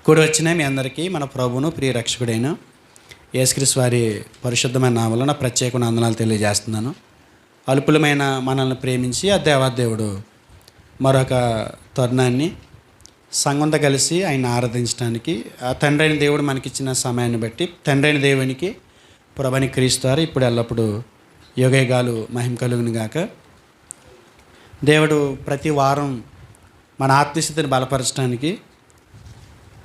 కూడి వచ్చిన మీ అందరికీ మన ప్రభువును ప్రియ రక్షకుడైన యేసుక్రీస్తు వారి పరిశుద్ధమైన నామములో నా ప్రత్యేక వందనాలు తెలియజేస్తున్నాను. అల్పులమైన మనల్ని ప్రేమించి ఆ దేవాదేవుడు మరొక తరుణాన్ని సంఘంతో కలిసి ఆయన ఆరాధించడానికి ఆ తండ్రి అయిన దేవుడు మనకిచ్చిన సమయాన్ని బట్టి తండ్రి అయిన దేవునికి ప్రభుని క్రీస్తువారు ఇప్పుడు ఎల్లప్పుడూ యుగయుగాలు మహిమ కలుగును గాక. దేవుడు ప్రతి వారం మన ఆత్మస్థితిని బలపరచడానికి,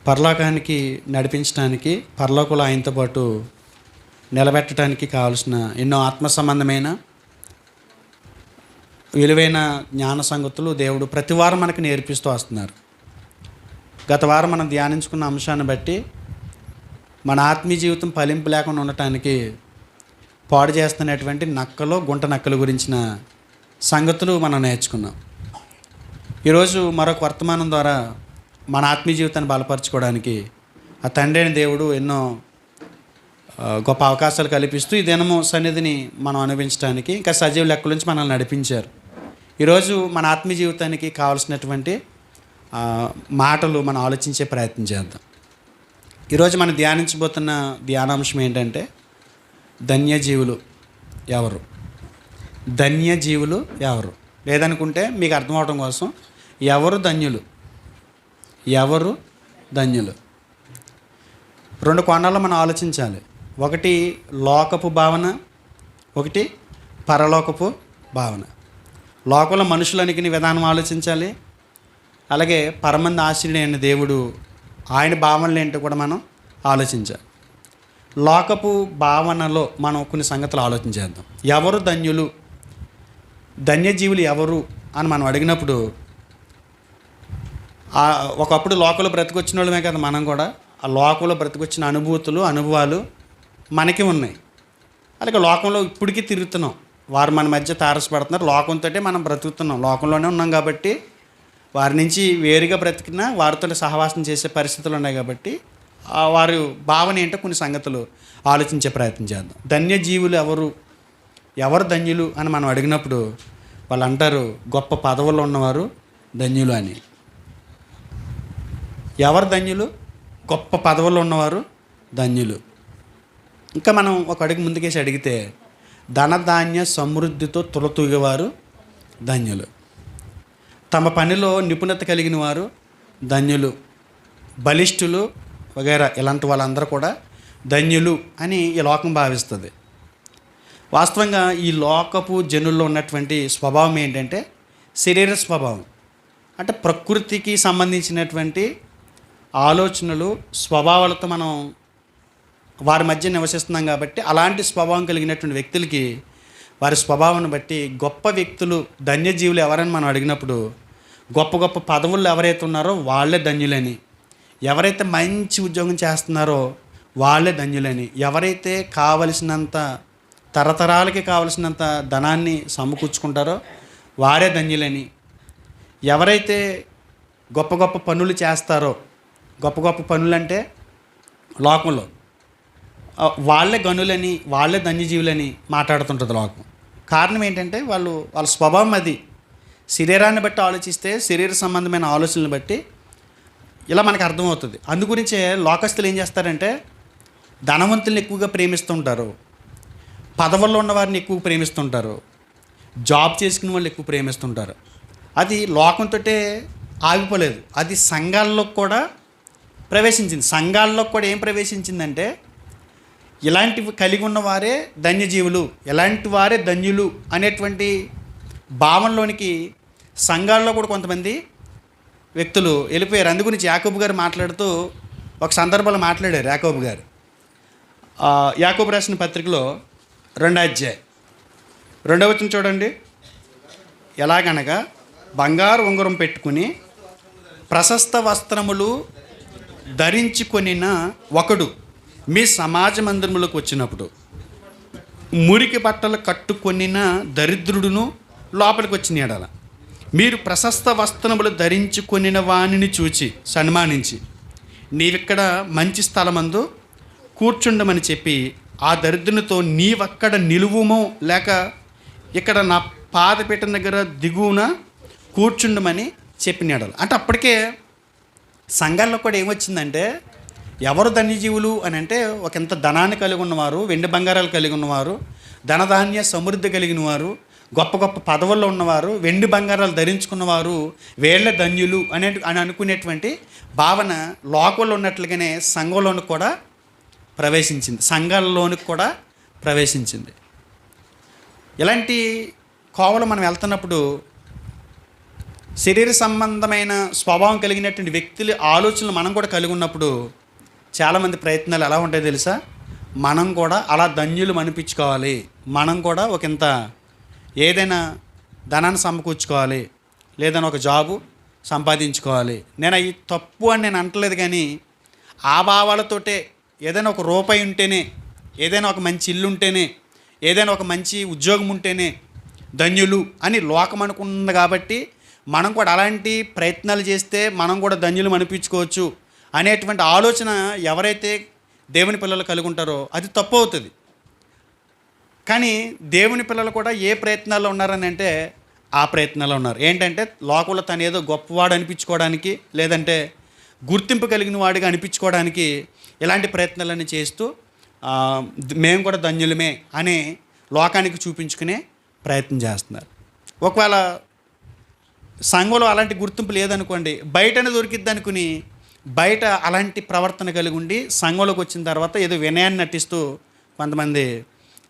పరలోకానికి నడిపించడానికి, పరలోకంలో ఆయనతో పాటు నిలబెట్టడానికి కావాల్సిన ఎన్నో ఆత్మ సంబంధమైన విలువైన జ్ఞాన సంగతులు దేవుడు ప్రతి వారం మనకు నేర్పిస్తూ వస్తున్నారు. గత వారం మనం ధ్యానించుకున్న అంశాన్ని బట్టి మన ఆత్మీయ జీవితం ఫలింపు లేకుండా ఉండటానికి పాడు చేస్తున్నటువంటి నక్కలు, గుంట నక్కల గురించిన సంగతులు మనం నేర్చుకున్నాం. ఈరోజు మరొక వర్తమానం ద్వారా మన ఆత్మీయ జీవితాన్ని బలపరచుకోవడానికి ఆ తండ్రి అయిన దేవుడు ఎన్నో గొప్ప అవకాశాలు కల్పిస్తూ ఈ దినము సన్నిధిని మనం అనుభవించడానికి ఇంకా సజీవ లెక్కల నుంచి మనల్ని నడిపించారు. ఈరోజు మన ఆత్మీయ జీవితానికి కావాల్సినటువంటి మాటలు మనం ఆలోచించే ప్రయత్నం చేద్దాం. ఈరోజు మనం ధ్యానించబోతున్న ధ్యానాంశం ఏంటంటే ధన్యజీవులు ఎవరు? ధన్యజీవులు ఎవరు? లేదనుకుంటే మీకు అర్థమవడం కోసం ఎవరు ధన్యులు? ఎవరు ధన్యులు? రెండు కోణాల్లో మనం ఆలోచించాలి. ఒకటి లోకపు భావన, ఒకటి పరలోకపు భావన. లోకంలో మనుషులు అనికిన విధానం ఆలోచించాలి. అలాగే పరమంది ఆశ్రయుడైన దేవుడు ఆయన భావనలు ఏంటో కూడా మనం ఆలోచించాలి. లోకపు భావనలో మనం కొన్ని సంగతులు ఆలోచించేద్దాం. ఎవరు ధన్యులు, ధన్యజీవులు ఎవరు అని మనం అడిగినప్పుడు ఒకప్పుడు లోకంలో బ్రతికొచ్చిన వాళ్ళమే కదా మనం కూడా. ఆ లోకంలో బ్రతికొచ్చిన అనుభవాలు మనకి ఉన్నాయి. అలాగే లోకంలో ఇప్పటికీ తిరుగుతున్నాం. వారు మన మధ్య తారసపడుతున్నారు. లోకంతో మనం బ్రతుకుతున్నాం, లోకంలోనే ఉన్నాం కాబట్టి వారి నుంచి వేరుగా బ్రతికినా వారితో సహవాసం చేసే పరిస్థితులు ఉన్నాయి కాబట్టి వారి భావన ఏంటో కొన్ని సంగతులు ఆలోచించే ప్రయత్నం చేద్దాం. ధన్యజీవులు ఎవరు ధన్యులు అని మనం అడిగినప్పుడు వాళ్ళు అంటారు గొప్ప పదవుల్లో ఉన్నవారు ధన్యులు అని. ఎవరు ధన్యులు? గొప్ప పదవుల్లో ఉన్నవారు ధన్యులు. ఇంకా మనం ఒక అడుగు ముందుకేసి అడిగితే ధనధాన్య సమృద్ధితో తులతూగేవారు ధన్యులు. తమ పనిలో నిపుణత కలిగిన వారు ధన్యులు. బలిష్ఠులు వగైరా ఇలాంటి వాళ్ళందరూ కూడా ధన్యులు అని ఈ లోకం భావిస్తుంది. వాస్తవంగా ఈ లోకపు జనుల్లో ఉన్నటువంటి స్వభావం ఏంటంటే శరీర స్వభావం. అంటే ప్రకృతికి సంబంధించినటువంటి ఆలోచనలు, స్వభావాలతో మనం వారి మధ్య నివసిస్తున్నాం కాబట్టి అలాంటి స్వభావం కలిగినటువంటి వ్యక్తులకి వారి స్వభావాన్ని బట్టి గొప్ప వ్యక్తులు, ధన్యజీవులు ఎవరని మనం అడిగినప్పుడు గొప్ప గొప్ప పదవులు ఎవరైతే ఉన్నారో వాళ్ళే ధన్యులని, ఎవరైతే మంచి ఉద్యోగం చేస్తున్నారో వాళ్ళే ధన్యులని, ఎవరైతే కావలసినంత తరతరాలకి కావలసినంత ధనాన్ని సమకూర్చుకుంటారో వారే ధన్యులని, ఎవరైతే గొప్ప గొప్ప పనులు చేస్తారో, గొప్ప గొప్ప పనులు అంటే లోకంలో వాళ్ళే గనులని, వాళ్ళే ధన్యజీవులని మాట్లాడుతుంటుంది లోకం. కారణం ఏంటంటే వాళ్ళ స్వభావం అది. శరీరాన్ని బట్టి ఆలోచిస్తే, శరీర సంబంధమైన ఆలోచనలు బట్టి ఇలా మనకు అర్థమవుతుంది. అందుగురించే లోకస్తులు ఏం చేస్తారంటే ధనవంతుల్ని ఎక్కువగా ప్రేమిస్తుంటారు, పదవుల్లో ఉన్న వారిని ఎక్కువ ప్రేమిస్తుంటారు, జాబ్ చేసుకునే వాళ్ళు ఎక్కువ ప్రేమిస్తుంటారు. అది లోకంతో ఆగిపోలేదు, అది సంఘాల్లో కూడా ప్రవేశించింది. సంఘాల్లో కూడా ఏం ప్రవేశించిందంటే ఇలాంటివి కలిగి ఉన్నవారే ధన్యజీవులు, ఇలాంటి వారే ధన్యులు అనేటువంటి భావనలోనికి సంఘాల్లో కూడా కొంతమంది వ్యక్తులు వెళ్ళిపోయారు. అందు గురించి యాకోబు గారు మాట్లాడుతూ ఒక సందర్భంలో మాట్లాడారు. యాకోబు గారు యాకోబు రాసిన పత్రికలో 2వ అధ్యాయం 2వ వచనం చూడండి. ఎలాగనగా బంగారు ఉంగరం పెట్టుకుని ప్రశస్త వస్త్రములు ధరించుకొనిన ఒకడు మీ సమాజ మందిరములకు వచ్చినప్పుడు మురికి బట్టలు కట్టుకొనిన దరిద్రుడును లోపలికి వచ్చిన ఎడల మీరు ప్రశస్త వస్త్రములు ధరించుకొనిన వానిని చూచి సన్మానించి నీవిక్కడ మంచి స్థలమందు కూర్చుండమని చెప్పి ఆ దరిద్రునితో నీవక్కడ నిలువుమో లేక ఇక్కడ నా పాదపీఠం దగ్గర దిగువన కూర్చుండమని చెప్పినాడు. అంటే అప్పటికే సంఘాల్లో కూడా ఏమొచ్చిందంటే ఎవరు ధన్యజీవులు అని అంటే ఒకంత ధనాన్ని కలిగి ఉన్నవారు, వెండి బంగారాలు కలిగి ఉన్నవారు, ధనధాన్య సమృద్ధి కలిగిన వారు, గొప్ప గొప్ప పదవుల్లో ఉన్నవారు, వెండి బంగారాలు ధరించుకున్నవారు వీళ్ళ ధన్యులు అని అనుకునేటువంటి భావన లోకంలో ఉన్నట్లుగానే సంఘంలోనికి కూడా ప్రవేశించింది, సంఘాలలోనికి కూడా ప్రవేశించింది. ఇలాంటి కోవలు మనం వెళ్తున్నప్పుడు శరీర సంబంధమైన స్వభావం కలిగినటువంటి వ్యక్తుల ఆలోచనలు మనం కూడా కలిగి ఉన్నప్పుడు చాలామంది ప్రయత్నాలు ఎలా ఉంటాయో తెలుసా? మనం కూడా అలా ధన్యులు అనిపించుకోవాలి, మనం కూడా ఒకంత ఏదైనా ధనాన్ని సమకూర్చుకోవాలి, లేదని ఒక జాబు సంపాదించుకోవాలి. నేను అవి తప్పు అని నేను అంటలేదు, కానీ ఆ భావాలతోటే ఏదైనా ఒక రూపాయి ఉంటేనే, ఏదైనా ఒక మంచి ఇల్లు ఉంటేనే, ఏదైనా ఒక మంచి ఉద్యోగం ఉంటేనే ధన్యులు అని లోకం అనుకుంటుంది. కాబట్టి మనం కూడా అలాంటి ప్రయత్నాలు చేస్తే మనం కూడా ధన్యులు అనిపించుకోవచ్చు అనేటువంటి ఆలోచన ఎవరైతే దేవుని పిల్లలు కలిగి ఉంటారో అది తప్పు అవుతుంది. కానీ దేవుని పిల్లలు కూడా ఏ ప్రయత్నాల్లో ఉన్నారని అంటే ఆ ప్రయత్నాల్లో ఉన్నారు. ఏంటంటే లోకంలో తను ఏదో గొప్పవాడు అనిపించుకోవడానికి, లేదంటే గుర్తింపు కలిగిన వాడిగా అనిపించుకోవడానికి ఇలాంటి ప్రయత్నాలన్నీ చేస్తూ మేము కూడా ధన్యులమే అని లోకానికి చూపించుకునే ప్రయత్నం చేస్తున్నారు. ఒకవేళ సంఘంలో అలాంటి గుర్తింపు లేదనుకోండి, బయటనే దొరికిద్ది అనుకుని బయట అలాంటి ప్రవర్తన కలిగి ఉండి సంఘంలోకి వచ్చిన తర్వాత ఏదో వినయాన్ని నటిస్తూ కొంతమంది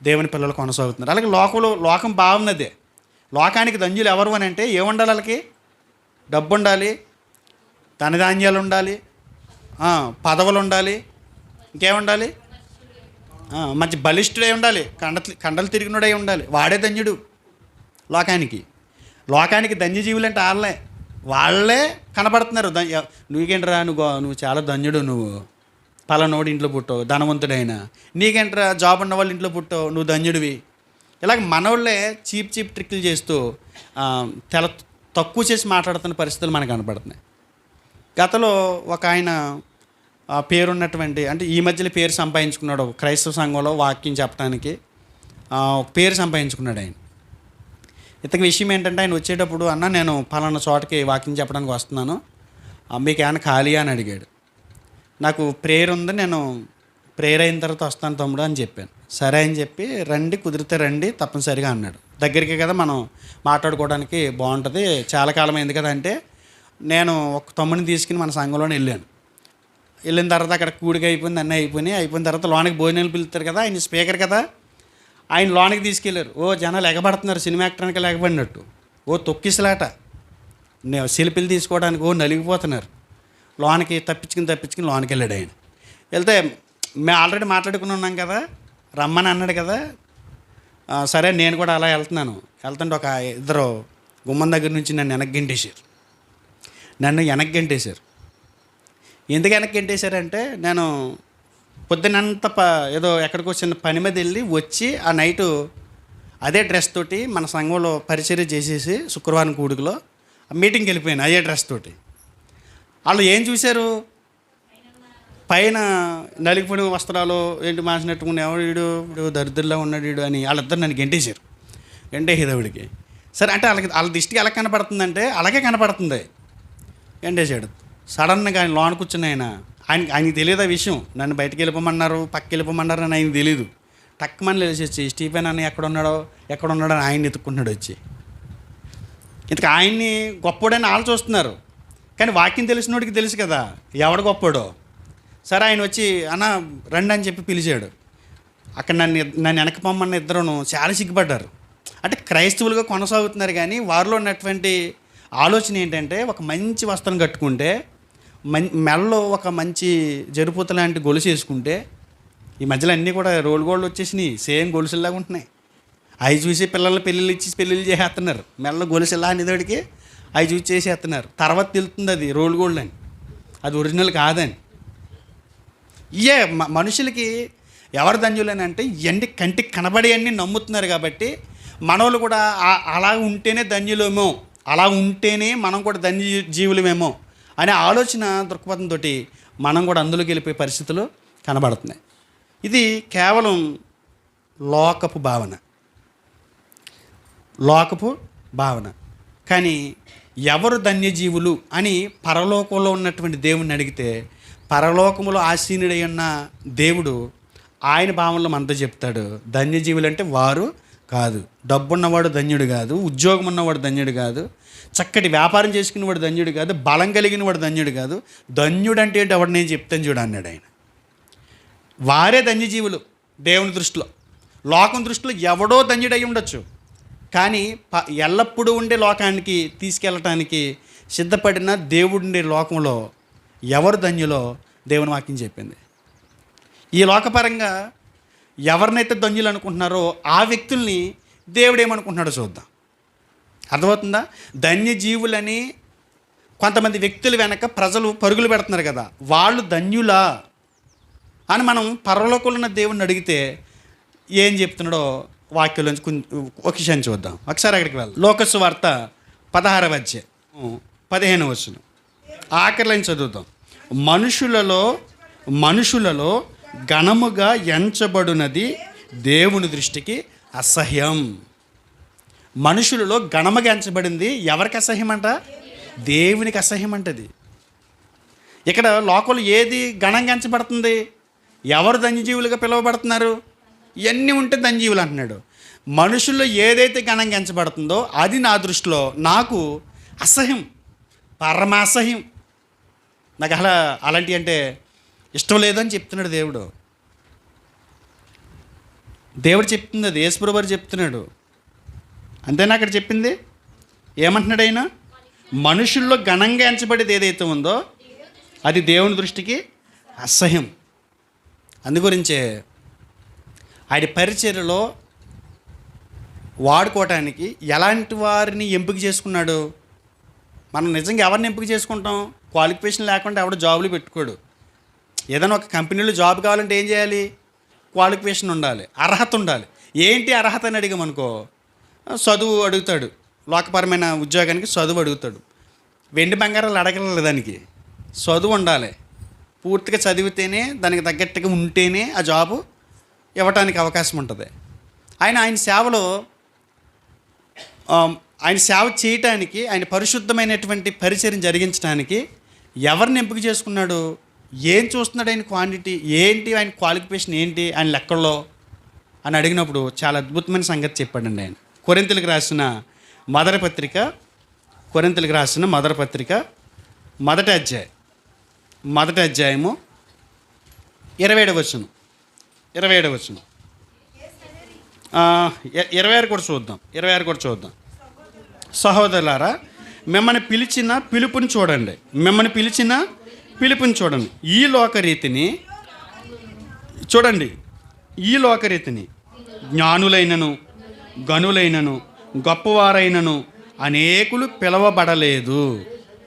దేవుని పిల్లలు కొనసాగుతున్నారు. అలాగే లోకం బాగున్నదే. లోకానికి ధన్యులు ఎవరు అని అంటే ఏముండాలి? వాళ్ళకి డబ్బు ఉండాలి, ధనధాన్యాలు ఉండాలి, పదవులు ఉండాలి, ఇంకేముండాలి? మంచి బలిష్ఠుడై ఉండాలి, కండలు తిరిగినోడై ఉండాలి. వాడే ధన్యుడు లోకానికి ధన్యజీవులు అంటే వాళ్ళే కనపడుతున్నారు. నువ్వేంట్రా నువ్వు చాలా ధన్యుడు, నువ్వు పలానోడు ఇంట్లో పుట్టావు, ధనవంతుడైనా, నీకేంట్రా జాబ్ ఉన్న వాళ్ళు ఇంట్లో పుట్టావు, నువ్వు ధన్యుడివి. ఇలాగ మనోళ్ళే చీప్ ట్రిక్లు చేస్తూ తక్కువ చేసి మాట్లాడుతున్న పరిస్థితులు మనకు కనపడుతున్నాయి. గతంలో ఒక ఆయన పేరున్నటువంటి, అంటే ఈ మధ్యలో పేరు సంపాదించుకున్నాడు, క్రైస్తవ సంఘంలో వాక్యం చెప్పడానికి ఒక పేరు సంపాదించుకున్నాడు ఆయన. ఇంతకు విషయం ఏంటంటే ఆయన వచ్చేటప్పుడు, అన్న నేను పలానా చోటకి వాకింగ్ చెప్పడానికి వస్తున్నాను, మీకు ఏమైనా ఖాళీ అని అడిగాడు. నాకు ప్రేయర్ ఉంది, నేను ప్రేయర్ అయిన తర్వాత వస్తాను తమ్ముడు అని చెప్పాను. సరే అని చెప్పి రండి, కుదిరితే రండి తప్పనిసరిగా అన్నాడు. దగ్గరికి కదా మనం మాట్లాడుకోవడానికి బాగుంటుంది, చాలా కాలం అయింది కదా అంటే నేను ఒక తమ్ముడిని తీసుకుని మన సంఘంలోనే వెళ్ళిన తర్వాత అక్కడ కూడిక అయిపోయింది, అన్నీ అయిపోయిన తర్వాత లోనికి భోజనాలు పిలుస్తారు కదా, ఆయన స్పీకర్ కదా, ఆయన లోనికి తీసుకెళ్ళారు. జనాలు ఎగబడుతున్నారు, సినిమా యాక్టర్కి ఎగబడినట్టు, తొక్కిసలాట, సెల్ఫీలు తీసుకోవడానికి నలిగిపోతున్నారు. లోనికి తప్పించుకుని లోనికి వెళ్ళాడు ఆయన. వెళ్తే మేము ఆల్రెడీ మాట్లాడుకుని ఉన్నాం కదా, రమ్మని అన్నాడు కదా, సరే నేను కూడా అలా వెళ్తుంటే ఒక ఇద్దరు గుమ్మం దగ్గర నుంచి నన్ను వెనక్కి గెంటేశారు. ఎందుకు వెనక్కి గెంటేశారంటే, నేను పొద్దునంత ఏదో ఎక్కడికో చిన్న పని మీద వెళ్ళి వచ్చి ఆ నైటు అదే డ్రెస్ తోటి మన సంఘంలో పరిచర్య చేసేసి శుక్రవారం కూడికలో మీటింగ్కి వెళ్ళిపోయాను అదే డ్రెస్ తోటి. వాళ్ళు ఏం చూశారు? పైన నలిగిపోయిన వస్త్రాలు ఏంటి మాసినట్టుకుని, వీడు దరిద్రులా ఉన్నాడు వీడు అని వాళ్ళిద్దరు నన్ను గెంటేశారు. గెంటేసేదవిడికి సరే అంటే వాళ్ళ దృష్టికి ఎలా కనపడుతుందంటే అలాగే కనపడుతుంది. గెంటేశాడు. సడన్గా ఆయన లోన కూర్చుని ఆయనకి తెలియదు ఆ విషయం. నన్ను బయటికి వెళ్ళిపోమన్నారు, పక్కకి వెళ్ళిపోమన్నారు అని ఆయనకి తెలియదు. టక్కుమని లేచేసి స్టీఫెన్ అని ఎక్కడున్నాడో అని ఆయన్ని ఎత్తుక్కుంటున్నాడు వచ్చి. ఇంతకు ఆయన్ని గొప్పోడని వాళ్ళు చూస్తున్నారు, కానీ వాక్యం తెలిసినోడికి తెలుసు కదా ఎవడు గొప్పోడో. సరే ఆయన వచ్చి అన్న రండి అని చెప్పి పిలిచాడు. అక్కడ నన్ను వెనక పొమ్మన్న ఇద్దరు చాలా సిగ్గుపడ్డారు. అంటే క్రైస్తవులుగా కొనసాగుతున్నారు, కానీ వారిలో ఉన్నటువంటి ఆలోచన ఏంటంటే ఒక మంచి వస్త్రం కట్టుకుంటే, మెడలో ఒక మంచి జరుపుత లాంటి గొలుసు వేసుకుంటే, ఈ మధ్యలో అన్నీ కూడా రోల్ గోల్డ్ వచ్చేసినాయి, సేమ్ గొలుసులాగా ఉంటున్నాయి. అవి చూసి పిల్లలు పెళ్ళిళ్ళు చేసేస్తున్నారు. మెడలో గొలుసులా అనేదోడికి అవి చూసి చేసేస్తున్నారు. తర్వాత తెలుస్తుంది అది రోల్ గోల్డ్ అని, అది ఒరిజినల్ కాదని. ఇయే మనుషులకి ఎవరు ధన్యులని అంటే ఇవన్నీ కంటికి కనబడి అన్నీ నమ్ముతున్నారు. కాబట్టి మనోళ్ళు కూడా అలా ఉంటేనే ధన్యులేమో, అలా ఉంటేనే మనం కూడా ధన్య జీవులమేమో అనే ఆలోచన దృక్పథంతో మనం కూడా అందులోకి వెళ్ళిపోయే పరిస్థితులు కనబడుతున్నాయి. ఇది కేవలం లోకపు భావన. కానీ ఎవరు ధన్యజీవులు అని పరలోకంలో ఉన్నటువంటి దేవుణ్ణి అడిగితే, పరలోకములో ఆసీనుడై ఉన్న దేవుడు ఆయన భావంలో మనతో చెప్తాడు, ధన్యజీవులు అంటే వారు కాదు. డబ్బున్నవాడు ధన్యుడు కాదు, ఉద్యోగం ఉన్నవాడు ధన్యుడు కాదు, చక్కటి వ్యాపారం చేసుకునేవాడు ధన్యుడు కాదు, బలం కలిగిన వాడు ధన్యుడు కాదు. ధన్యుడు అంటే ఏంటి ఎవడు నేను చెప్తాను చూడు అన్నాడు ఆయన. వారే ధన్యజీవులు దేవుని దృష్టిలో. లోకం దృష్టిలో ఎవడో ధన్యుడై ఉండొచ్చు, కానీ ఎల్లప్పుడూ ఉండే లోకానికి తీసుకెళ్ళటానికి సిద్ధపడిన దేవుడుండే లోకంలో ఎవరు ధన్యులో దేవుని వాక్యం చెప్పింది. ఈ లోకపరంగా ఎవరినైతే ధన్యులు అనుకుంటున్నారో ఆ వ్యక్తుల్ని దేవుడు ఏమనుకుంటున్నాడో చూద్దాం. అర్థమవుతుందా? ధన్యజీవులని కొంతమంది వ్యక్తుల వెనక ప్రజలు పరుగులు పెడుతున్నారు కదా, వాళ్ళు ధన్యులా అని మనం పరలోకంలో ఉన్న దేవుణ్ణి అడిగితే ఏం చెప్తున్నాడో వాక్యంలోంచి ఒక విషయాన్ని చూద్దాం. ఒకసారి అక్కడికి వెళ్దాం. లోకసు వార్త 16వ అధ్యాయం 15వ వచనం ఆఖరి లైన్ చదువుతాం. మనుషులలో ఘనముగా ఎంచబడినది దేవుని దృష్టికి అసహ్యం. మనుషులలో ఘనముగా ఎంచబడింది ఎవరికి అసహ్యం అంట? దేవునికి అసహ్యం అంటది. ఇక్కడ లోకంలో ఏది ఘనంగా ఎంచబడుతుంది? ఎవరు ధన్యజీవులుగా పిలువబడుతున్నారు? ఇవన్నీ ఉంటే ధన్యజీవులు అంటున్నాడు. మనుషుల్లో ఏదైతే ఘనంగా ఎంచబడుతుందో అది నా దృష్టిలో నాకు అసహ్యం, పరమ అసహ్యం. నాకు అలాంటివి అంటే ఇష్టం లేదని చెప్తున్నాడు దేవుడు. దేవుడు చెప్తుంది, అది యేసుప్రభువు వారు చెప్తున్నాడు. అంతేనా అక్కడ చెప్పింది? ఏమంటున్నాడు ఆయన? మనుషుల్లో ఘనంగా ఎంచబడేది ఏదైతే ఉందో అది దేవుని దృష్టికి అసహ్యం. అందుగురించే ఆయన పరిచర్యలో వాడుకోవటానికి ఎలాంటి వారిని ఎంపిక చేసుకున్నాడు? మనం నిజంగా ఎవరిని ఎంపిక చేసుకుంటాం? క్వాలిఫికేషన్ లేకుండా ఎవడు జాబులు పెట్టుకోడు. ఏదైనా ఒక కంపెనీలో జాబ్ కావాలంటే ఏం చేయాలి? క్వాలిఫికేషన్ ఉండాలి, అర్హత ఉండాలి. ఏంటి అర్హత అని అడిగామనుకో, చదువు అడుగుతాడు. లోకపరమైన ఉద్యోగానికి చదువు అడుగుతాడు. వెండి బంగారాలు అడగలేదు, దానికి చదువు ఉండాలి. పూర్తిగా చదివితేనే, దానికి తగ్గట్టుగా ఉంటేనే ఆ జాబు ఇవ్వటానికి అవకాశం ఉంటుంది. ఆయన సేవలో ఆయన సేవ చేయటానికి, ఆయన పరిశుద్ధమైనటువంటి పరిచర్యను జరిగించడానికి ఎవరిని ఎంపిక చేసుకున్నాడు? ఏం చూస్తున్నాడు ఆయన క్వాంటిటీ ఏంటి, ఆయన క్వాలిఫికేషన్ ఏంటి, ఆయన లెక్కల్లో అని అడిగినప్పుడు చాలా అద్భుతమైన సంగతి చెప్పాడండి ఆయన. కొరింథీయులకు రాసిన మొదటి పత్రిక మొదటి అధ్యాయము 27వ వచనం 26 కూడా చూద్దాం. 26 కూడా చూద్దాం. సహోదరులారా, మిమ్మల్ని పిలిచిన పిలుపుని చూడండి. ఈ లోకరీతిని జ్ఞానులైనను గనులైనను గొప్పవారైనను అనేకులు పిలవబడలేదు.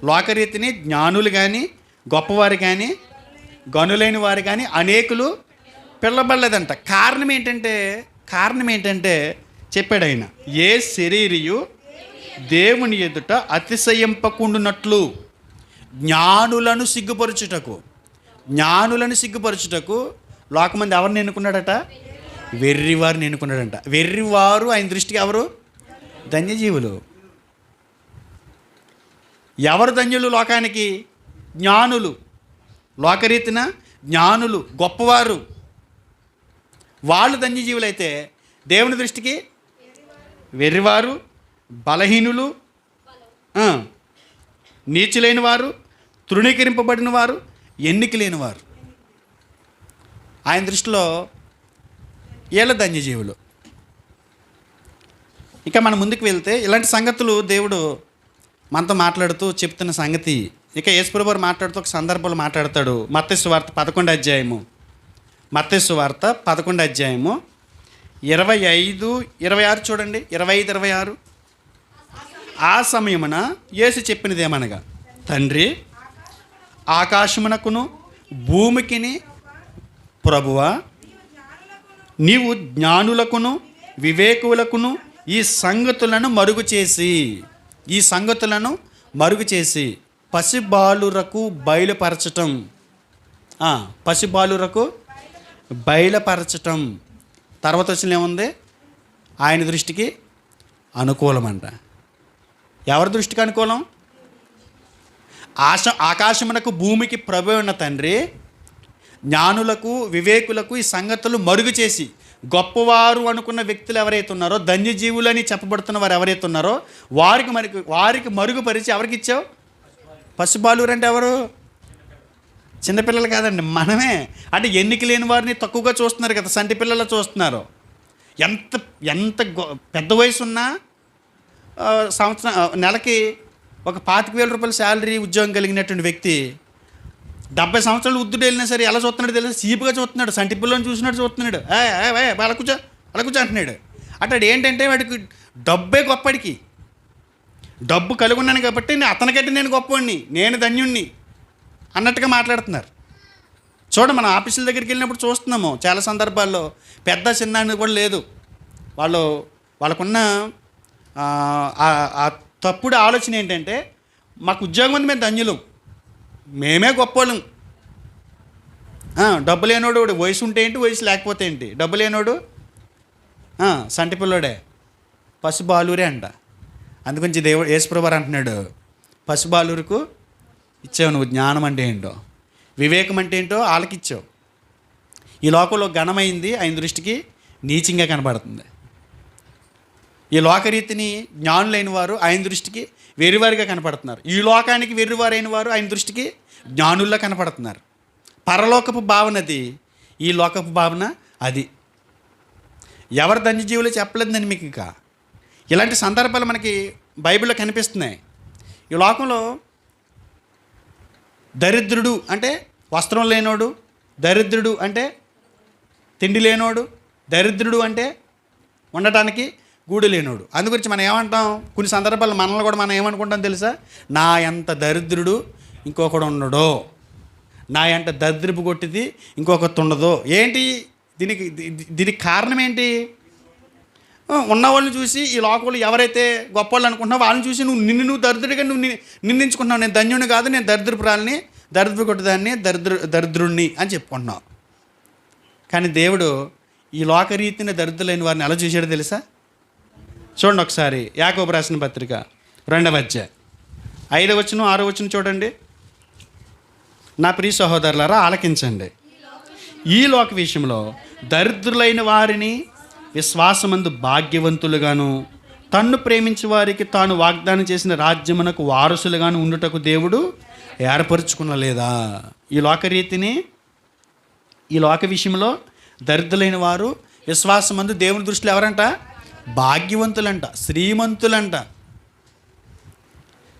లోకరీతిని జ్ఞానులు కానీ, గొప్పవారు కానీ, గనులైన వారు కానీ అనేకులు పిలవబడలేదంట. కారణం ఏంటంటే చెప్పాడు ఆయన, ఏ శరీరియు దేవుని ఎదుట అతిశయింపకుండునట్లు జ్ఞానులను సిగ్గుపరచుటకు లోకమంది ఎవరిని ఎన్నుకున్నాడట? వెర్రివారిని ఎన్నుకున్నాడంట. వెర్రివారు ఆయన దృష్టికి ఎవరు? ధన్యజీవులు. ఎవరు ధన్యులు లోకానికి? జ్ఞానులు. లోకరీతిన జ్ఞానులు, గొప్పవారు, వాళ్ళు ధన్యజీవులైతే దేవుని దృష్టికి వెర్రివారు, బలహీనులు, నీచులైన వారు, తృణీకరింపబడిన వారు, ఎన్నిక లేని వారు ఆయన దృష్టిలో వీళ్ళ ధన్యజీవులు. ఇక మనం ముందుకు వెళ్తే ఇలాంటి సంగతులు దేవుడు మనతో మాట్లాడుతూ చెప్తున్న సంగతి. ఇక యేసుప్రభువు వారు మాట్లాడుతూ ఒక సందర్భంలో మాట్లాడతాడు. మత్తయి సువార్త 11వ అధ్యాయము 25-26 చూడండి. 25-26. ఆ సమయమున యేసు చెప్పినదేమనగా, తండ్రి, ఆకాశమునకును భూమికిని ప్రభువా, నీవు జ్ఞానులకును వివేకులకును ఈ సంగతులను మరుగు చేసి పసిబాలురకు బయలుపరచటం. తర్వాత వచ్చిన ఏముంది? ఆయన దృష్టికి అనుకూలం అంట. ఎవరి దృష్టికి అనుకూలం? ఆకాశమునకు భూమికి ప్రభు ఉన్న తండ్రి జ్ఞానులకు వివేకులకు ఈ సంగతులు మరుగు చేసి, గొప్పవారు అనుకున్న వ్యక్తులు ఎవరైతే ఉన్నారో, ధన్యజీవులని చెప్పబడుతున్న వారు ఎవరైతే ఉన్నారో వారికి మరుగుపరిచి ఎవరికి ఇచ్చావు? పసిబాలురు అంటే ఎవరు? చిన్నపిల్లలు కాదండి, మనమే. అంటే ఎన్నిక లేని వారిని తక్కువగా చూస్తున్నారు కదా, సంటి పిల్లలు చూస్తున్నారు. ఎంత ఎంత పెద్ద వయసు ఉన్నా సంవత్సరం నెలకి ఒక 25,000 రూపాయల శాలరీ ఉద్యోగం కలిగినటువంటి వ్యక్తి 70 సంవత్సరాలు ఉద్దుడు వెళ్ళినా సరే ఎలా చూస్తున్నాడు తెలుసు? చీపుగా చూస్తున్నాడు, సంటి పిల్లని చూసినట్టు చూస్తున్నాడు. అలా కూర్చో అంటున్నాడు. అట్లాడు ఏంటంటే వాడికి డబ్బే గొప్పడికి, డబ్బు కలిగి ఉన్నాను కాబట్టి అతనికంటే నేను గొప్పవాడిని, నేను ధన్యుణ్ణి అన్నట్టుగా మాట్లాడుతున్నారు. చూడండి, మన ఆఫీసుల దగ్గరికి వెళ్ళినప్పుడు చూస్తున్నాము చాలా సందర్భాల్లో పెద్ద చిన్న అనేది కూడా లేదు. వాళ్ళకున్న ఆ తప్పుడు ఆలోచన ఏంటంటే, మాకు ఉద్యోగం ఉంది, మేము ధన్యులం, మేమే గొప్పవాళ్ళం. డబ్బు లేనోడు వయసు ఉంటే ఏంటి, వయసు లేకపోతే ఏంటి, డబ్బు లేనోడు సంటి పిల్లోడే, పసిబాలురే అంట. అందుగురించి దేవుడు యేసుప్రభువారు అంటున్నాడు, పసిబాలురుకు ఇచ్చావు నువ్వు జ్ఞానం అంటే ఏంటో, వివేకం అంటే ఏంటో ఆలకిచ్చావు. ఈ లోకంలో ఘనమైంది ఆయన దృష్టికి నీచంగా కనబడుతుంది. ఈ లోకరీతిని జ్ఞానులైన వారు ఆయన దృష్టికి వెర్రివారిగా కనపడుతున్నారు. ఈ లోకానికి వెర్రివారైన వారు ఆయన దృష్టికి జ్ఞానుల్లా కనపడుతున్నారు. పరలోకపు భావనది, ఈ లోకపు భావన అది. ఎవరు ధన్యజీవులు చెప్పలేదండి మీకు. ఇంకా ఇలాంటి సందర్భాలు మనకి బైబిల్లో కనిపిస్తున్నాయి. ఈ లోకంలో దరిద్రుడు అంటే వస్త్రం లేనోడు, దరిద్రుడు అంటే తిండి లేనోడు, దరిద్రుడు అంటే ఉండటానికి గూడు లేనోడు. అందుగురించి మనం ఏమంటాం, కొన్ని సందర్భాల్లో మనల్ని కూడా మనం ఏమనుకుంటాం తెలుసా? నా ఎంత దరిద్రుడు ఇంకొకడు ఉండడో, నా ఎంత దరిద్రపు కొట్టిది ఇంకొకటి ఉండదో. ఏంటి దీనికి కారణం ఏంటి? ఉన్నవాళ్ళని చూసి ఈ లోకంలో ఎవరైతే గొప్పవాళ్ళు అనుకుంటున్నావు వాళ్ళని చూసి నువ్వు దరిద్రుడిగా నిందించుకుంటున్నావు. నేను ధన్యుని కాదు, నేను దరిద్రపురాలని, దరిద్రపు కొట్టదాన్ని, దరిద్రుణ్ణి అని చెప్పుకుంటున్నావు. కానీ దేవుడు ఈ లోకరీతిని దరిద్రులైన వారిని ఎలా చూశాడో తెలుసా? చూడండి ఒకసారి యాకోబు రాసిన పత్రిక 2వ అధ్యాయం 5వ వచనం 6వ వచనం చూడండి. నా ప్రియ సహోదరులారా ఆలకించండి. ఈ లోక విషయంలో దరిద్రులైన వారిని విశ్వాసమందు భాగ్యవంతులుగాను, తన్ను ప్రేమించే వారికి తాను వాగ్దానం చేసిన రాజ్యమునకు వారసులుగాను ఉండుటకు దేవుడు ఏర్పరచుకునలేదా? ఈ లోకరీతిని, ఈ లోక విషయంలో దరిద్రులైన వారు విశ్వాసమందు దేవుని దృష్టిలో ఎవరంట? భాగ్యవంతులంట, శ్రీమంతులంట.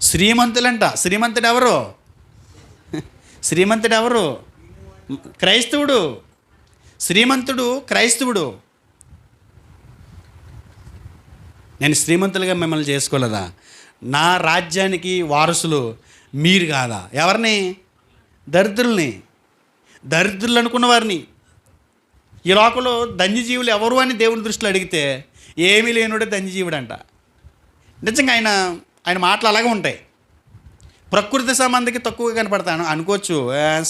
శ్రీమంతుడు ఎవరు? శ్రీమంతుడు ఎవరు? క్రైస్తవుడు. శ్రీమంతుడు క్రైస్తవుడు. నేను శ్రీమంతులుగా మిమ్మల్ని చేసుకోలేదా? నా రాజ్యానికి వారసులు మీరు కాదా? ఎవరిని? దరిద్రుల్ని, దరిద్రులు అనుకున్న వారిని. ఈ లోకంలో ధన్యజీవులు ఎవరు అని దేవుని దృష్టిలో అడిగితే ఏమీ లేనుడే ధన్యజీవుడు అంట. నిజంగా ఆయన మాటలు అలాగే ఉంటాయి. ప్రకృతి సంబంధికి తక్కువగా కనపడతాను అనుకోవచ్చు.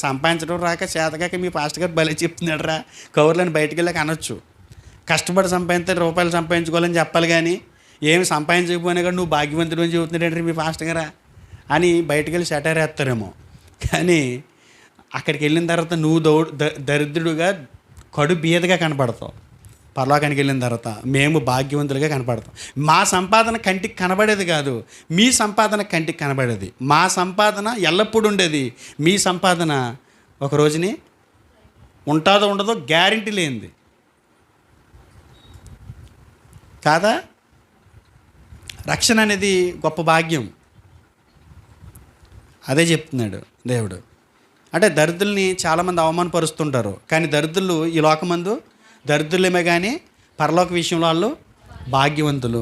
సంపాదించడం రాక చేతకాక మీ పాస్టర్ గారు భలే చెప్తున్నాడు రా కవర్లని బయటికి వెళ్ళాక అనొచ్చు. కష్టపడి సంపాదించే రూపాయలు సంపాదించుకోవాలని చెప్పాలి, కానీ ఏమి సంపాదించకపోయినా కానీ నువ్వు భాగ్యవంతుడు అని చెబుతున్నాడు మీ పాస్టర్ గారా అని బయటికి వెళ్ళి సెటైర్ వేస్తారేమో. కానీ అక్కడికి వెళ్ళిన తర్వాత నువ్వు దరిద్రుడుగా కడు బీదగా కనపడతావు. పరలోకానికి వెళ్ళిన తర్వాత మేము భాగ్యవంతులుగా కనపడతాం. మా సంపాదన కంటికి కనబడేది కాదు, మీ సంపాదన కంటికి కనబడేది. మా సంపాదన ఎల్లప్పుడూ ఉండేది, మీ సంపాదన ఒక రోజుని ఉంటుందో ఉండదో గ్యారంటీ లేనిది కాదా? రక్షణ అనేది గొప్ప భాగ్యం. అదే చెప్తున్నాడు దేవుడు. అంటే దరిద్రుల్ని చాలామంది అవమానపరుస్తుంటారు, కానీ దరిద్రులు ఈ లోకమందు దరిద్రులేమే కానీ పరలోక విషయంలో వాళ్ళు భాగ్యవంతులు.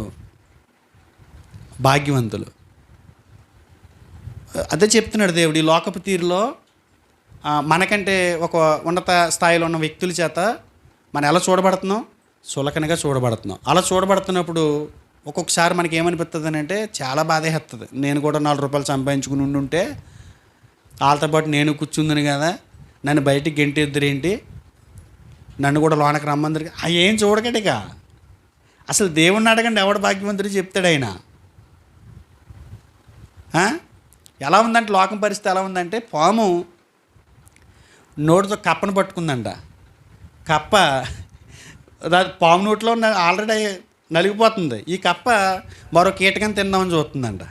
అదే చెప్తున్నాడు దేవుడు. ఈ లోకపు తీరులో మనకంటే ఒక ఉన్నత స్థాయిలో ఉన్న వ్యక్తుల చేత మనం ఎలా చూడబడుతున్నాం? చులకనగా చూడబడుతున్నాం. అలా చూడబడుతున్నప్పుడు ఒక్కొక్కసారి మనకి ఏమనిపిస్తుంది అని అంటే చాలా బాధేస్తుంది. నేను కూడా 4 రూపాయలు సంపాదించుకుని ఉంటే వాళ్ళతో పాటు నేను కూర్చుందని కదా, నన్ను బయటికి గెంటేద్దరేంటి, నన్ను కూడా లోనకి రమ్మందరికి ఏం చూడకటిక. అసలు దేవుణ్ణి అడగండి ఎవడు భాగ్యవంతుడు చెప్తాడు ఆయన. ఎలా ఉందంటే లోకం పరిస్థితి ఎలా ఉందంటే, పాము నోటితో కప్పను పట్టుకుందంట. కప్ప పాము నోట్లో ఆల్రెడీ నలిగిపోతుంది. ఈ కప్ప మరో కీటకం తిందామని చూస్తుందంట.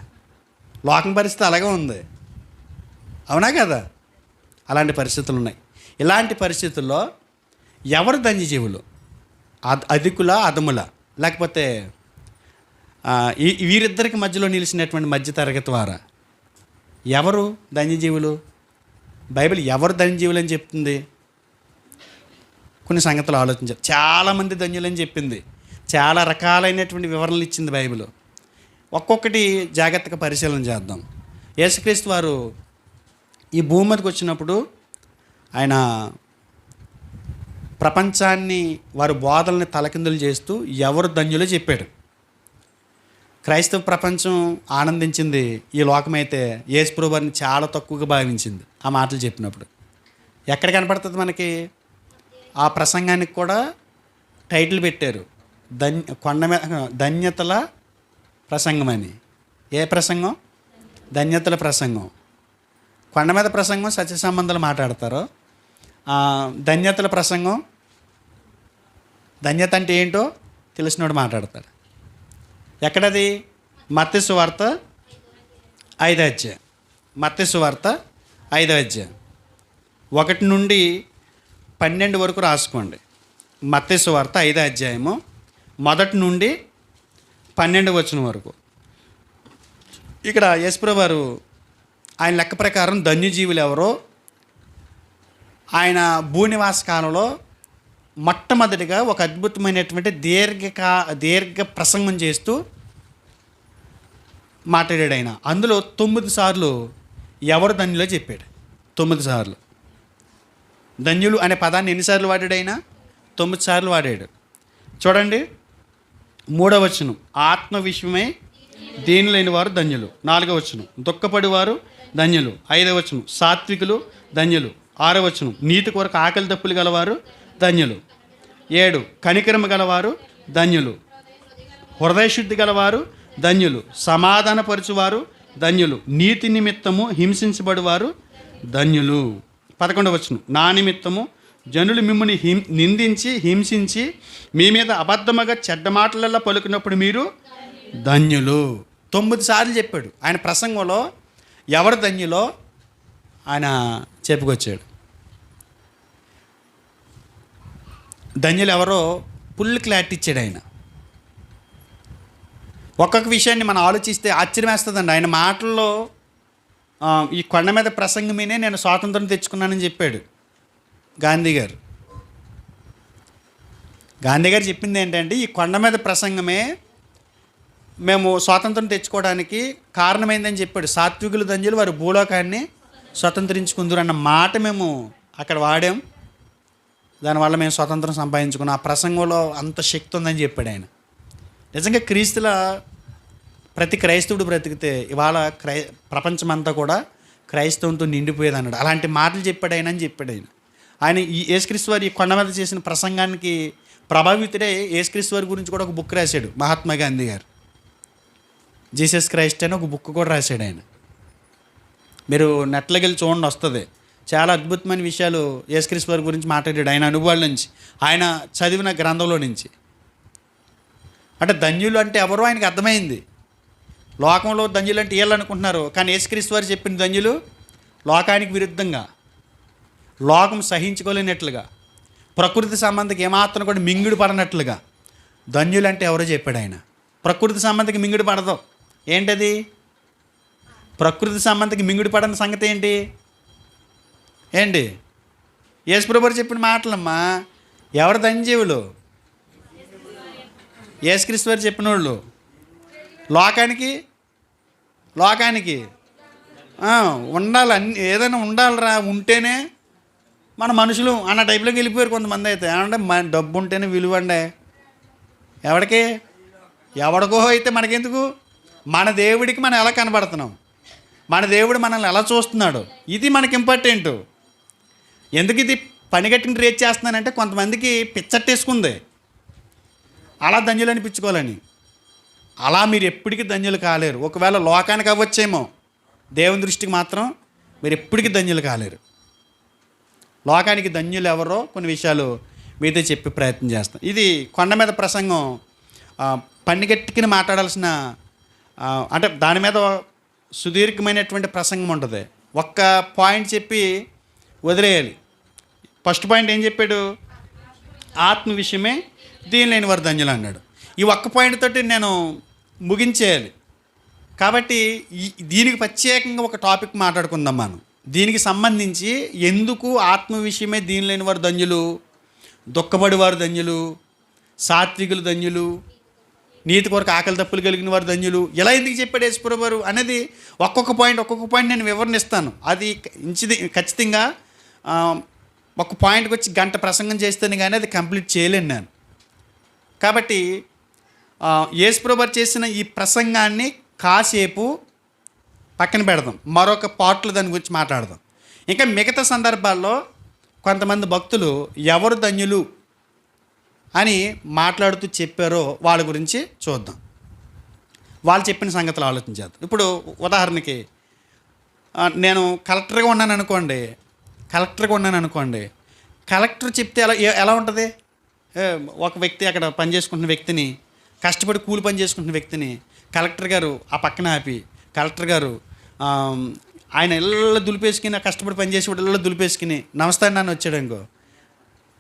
లోకం పరిస్థితి అలాగే ఉంది, అవునా కదా? అలాంటి పరిస్థితులు ఉన్నాయి. ఇలాంటి పరిస్థితుల్లో ఎవరు ధన్యజీవులు? అధికుల, అధముల, లేకపోతే వీరిద్దరికి మధ్యలో నిలిచినటువంటి మధ్య తరగతి వారా? ఎవరు ధన్యజీవులు? బైబిల్ ఎవరు ధన్యజీవులు అని చెప్తుంది? కొన్ని సంగతులు ఆలోచించారు. చాలామంది ధన్యులని చెప్పింది, చాలా రకాలైనటువంటి వివరణలు ఇచ్చింది బైబిల్. ఒక్కొక్కటి జాగ్రత్తగా పరిశీలన చేద్దాం. యేసుక్రీస్తు వారు ఈ భూమి మీదకి వచ్చినప్పుడు ఆయన ప్రపంచాన్ని వారి బోధల్ని తలకిందులు చేస్తూ ఎవరు ధన్యులో చెప్పాడు. క్రైస్తవ ప్రపంచం ఆనందించింది, ఈ లోకమైతే యేసు ప్రభువు వారిని చాలా తక్కువగా భావించింది ఆ మాటలు చెప్పినప్పుడు. ఎక్కడ కనపడుతుంది మనకి? ఆ ప్రసంగానికి కూడా టైటిల్ పెట్టారు, కొండ మీద ధన్యతల ప్రసంగం అని. ఏ ప్రసంగం? ధన్యతల ప్రసంగం. కొండ మీద ప్రసంగం సత్య సంబంధాలు మాట్లాడతారు. ధన్యతల ప్రసంగం, ధన్యత అంటే ఏంటో తెలిసినోడు మాట్లాడతాడు. ఎక్కడది? మత్తయి సువార్త 5వ అధ్యాయం. మత్తయి సువార్త 5వ అధ్యాయం 1 నుండి 12 వరకు రాసుకోండి. మత్తయి సువార్త 5వ అధ్యాయము 1 నుండి 12 వచనం వరకు. ఇక్కడ యేసుప్రభువు వారు ఆయన లెక్క ప్రకారం ధన్యజీవులు ఎవరో ఆయన భూనివాస కాలంలో మొట్టమొదటిగా ఒక అద్భుతమైనటువంటి దీర్ఘ ప్రసంగం చేస్తూ మాట్లాడాడు ఆయన. అందులో 9 సార్లు ఎవరు ధన్యులో చెప్పాడు. 9 సార్లు ధన్యులు అనే పదాన్ని ఎన్నిసార్లు వాడాడు ఆయన? 9 సార్లు వాడాడు. చూడండి, 3వ వచనం ఆత్మ విషయమై దీని లేని వారు ధన్యులు. 4వ వచనం దుఃఖపడివారు ధన్యులు. 5వ వచనం సాత్వికులు ధన్యులు. 6వ వచనం నీతి కొరకు ఆకలి దప్పులు గలవారు ధన్యులు. 7 కనికరము గలవారు ధన్యులు. హృదయశుద్ధి గలవారు ధన్యులు. సమాధానపరచువారు ధన్యులు. నీతి నిమిత్తము హింసించబడివారు ధన్యులు. 11వ వచనం నా నిమిత్తము జనులు మిమ్మల్ని నిందించి హింసించి మీ మీద అబద్ధముగా చెడ్డ మాటలలో పలుకున్నప్పుడు మీరు ధన్యులు. 9 సార్లు చెప్పాడు ఆయన ప్రసంగంలో. ఎవరు ధన్యులో ఆయన చెప్పుకొచ్చాడు. ధన్యులు ఎవరో ఫుల్ క్లారిటీ ఇచ్చాడు ఆయన. ఒక్కొక్క విషయాన్ని మనం ఆలోచిస్తే ఆశ్చర్యం వేస్తుందండి. ఆయన మాటల్లో ఈ కొండ మీద ప్రసంగమేనే నేను స్వాతంత్రం తెచ్చుకున్నానని చెప్పాడు గాంధీ గారు. గాంధీ గారు చెప్పింది ఏంటంటే, ఈ కొండ మీద ప్రసంగమే మేము స్వాతంత్రం తెచ్చుకోవడానికి కారణమైందని చెప్పాడు. సాత్వికులు ధన్యులు వారి భూలోకాన్ని స్వతంత్రించుకుందరు అన్న మాట మేము అక్కడ వాడాం, దానివల్ల మేము స్వతంత్రం సంపాదించుకున్నాం. ఆ ప్రసంగంలో అంత శక్తి ఉందని చెప్పాడు ఆయన. నిజంగా క్రీస్తుల ప్రతి క్రైస్తవుడు బ్రతికితే ఇవాళ ప్రపంచమంతా కూడా క్రైస్తవంతో నిండిపోయేది అన్నాడు. అలాంటి మాటలు చెప్పాడు ఆయన అని చెప్పాడు ఆయన. ఆయన ఈ యేసుక్రీస్తు వారి కొండ మీద చేసిన ప్రసంగానికి ప్రభావితుడే యేసుక్రీస్తు వారి గురించి కూడా ఒక బుక్ రాశాడు మహాత్మా గాంధీ గారు. జీసస్ క్రైస్ట్ అని ఒక బుక్ కూడా రాశాడు ఆయన. మీరు నెట్లోకి వెళ్ళి చూడండి, వస్తుంది. చాలా అద్భుతమైన విషయాలు యేసుక్రీస్తు వారి గురించి మాట్లాడాడు ఆయన అనుభవాల నుంచి, ఆయన చదివిన గ్రంథంలో నుంచి. అంటే ధన్యులు అంటే ఎవరో ఆయనకు అర్థమైంది. లోకంలో ధన్యులు అంటే వీళ్ళు అనుకుంటున్నారు, కానీ యేసుక్రీస్తు వారు చెప్పిన ధన్యులు లోకానికి విరుద్ధంగా, లోకం సహించుకోలేనట్లుగా, ప్రకృతి సంబంధికి ఏమాత్రం కూడా మింగుడు పడనట్లుగా ధన్యులు అంటే ఎవరో చెప్పాడు ఆయన. ప్రకృతి సంబంధికి మింగుడు పడదు. ఏంటది? ప్రకృతి సంబంధికి మింగుడు పడని సంగతి ఏంటి? యేసుప్రభువు చెప్పిన మాటలమ్మా. ఎవరు ధన్యజీవులు? యేసుక్రీస్తు వారు చెప్పిన వాళ్ళు. లోకానికి ఉండాలి, అన్ని ఏదైనా ఉండాలిరా, ఉంటేనే మన మనుషులు అన్న టైప్లోకి వెళ్ళిపోయారు కొంతమంది. అయితే ఏమంటే మన డబ్బు ఉంటేనే విలువ అండి. ఎవడికో అయితే మనకెందుకు? మన దేవుడికి మనం ఎలా కనబడుతున్నాం, మన దేవుడు మనల్ని ఎలా చూస్తున్నాడు, ఇది మనకి ఇంపార్టెంట్. ఎందుకు ఇది పనిగట్టిన రేట్ చేస్తున్నానంటే, కొంతమందికి పిచ్చట్టేసుకుంది అలా ధన్యులు అనిపించుకోవాలని. అలా మీరు ఎప్పటికీ ధన్యులు కాలేరు. ఒకవేళ లోకానికి అవ్వచ్చేమో, దేవుని దృష్టికి మాత్రం మీరు ఎప్పటికీ ధన్యులు కాలేరు. లోకానికి ధన్యులు ఎవరో కొన్ని విషయాలు మీతో చెప్పి ప్రయత్నం చేస్తాం. ఇది కొండ మీద ప్రసంగం పన్నిగట్టుకుని మాట్లాడాల్సిన అంటే దాని మీద సుదీర్ఘమైనటువంటి ప్రసంగం ఉంటుంది. ఒక్క పాయింట్ చెప్పి వదిలేయాలి. ఫస్ట్ పాయింట్ ఏం చెప్పాడు? ఆత్మ విషయమే దీని లేని వారు ధన్యులు అన్నాడు. ఈ ఒక్క పాయింట్ తోటి నేను ముగించేయాలి. కాబట్టి దీనికి ప్రత్యేకంగా ఒక టాపిక్ మాట్లాడుకుందాం మనం. దీనికి సంబంధించి ఎందుకు ఆత్మ విషయమే దీని లేని వారు ధన్యులు, దుఃఖపడివారు ధన్యులు, సాత్వికులు ధన్యులు, నీతి కొరకు ఆకలి తప్పులు కలిగిన వారు ధన్యులు, ఇలా ఎందుకు చెప్పాడు యేసుప్రభువు వారు అనేది ఒక్కొక్క పాయింట్ నేను వివరణిస్తాను. అది ఖచ్చితంగా ఒక పాయింట్కి వచ్చి గంట ప్రసంగం చేస్తేనే కానీ అది కంప్లీట్ చేయలేను నేను. కాబట్టి యేసుప్రభువు వారు చేసిన ఈ ప్రసంగాన్ని కాసేపు పక్కన పెడదాం, మరొక పార్ట్లో దాని గురించి మాట్లాడదాం. ఇంకా మిగతా సందర్భాల్లో కొంతమంది భక్తులు ఎవరు ధన్యులు అని మాట్లాడుతూ చెప్పారో వాళ్ళ గురించి చూద్దాం. వాళ్ళు చెప్పిన సంగతులు ఆలోచించేద్దాం. ఇప్పుడు ఉదాహరణకి నేను కలెక్టర్గా ఉన్నాను అనుకోండి. కలెక్టర్ చెప్తే ఎలా ఉంటుంది? ఒక వ్యక్తి అక్కడ పని చేసుకుంటున్న వ్యక్తిని, కష్టపడి కూలి పని చేసుకుంటున్న వ్యక్తిని కలెక్టర్ గారు ఆ పక్కన ఆపి, కలెక్టర్ గారు ఆయన ఇళ్ళ దులిపేసుకుని, కష్టపడి పని చేసేవాడు ఇళ్ళ దులిపేసుకుని నమస్తే అని వచ్చాడు అనుకో,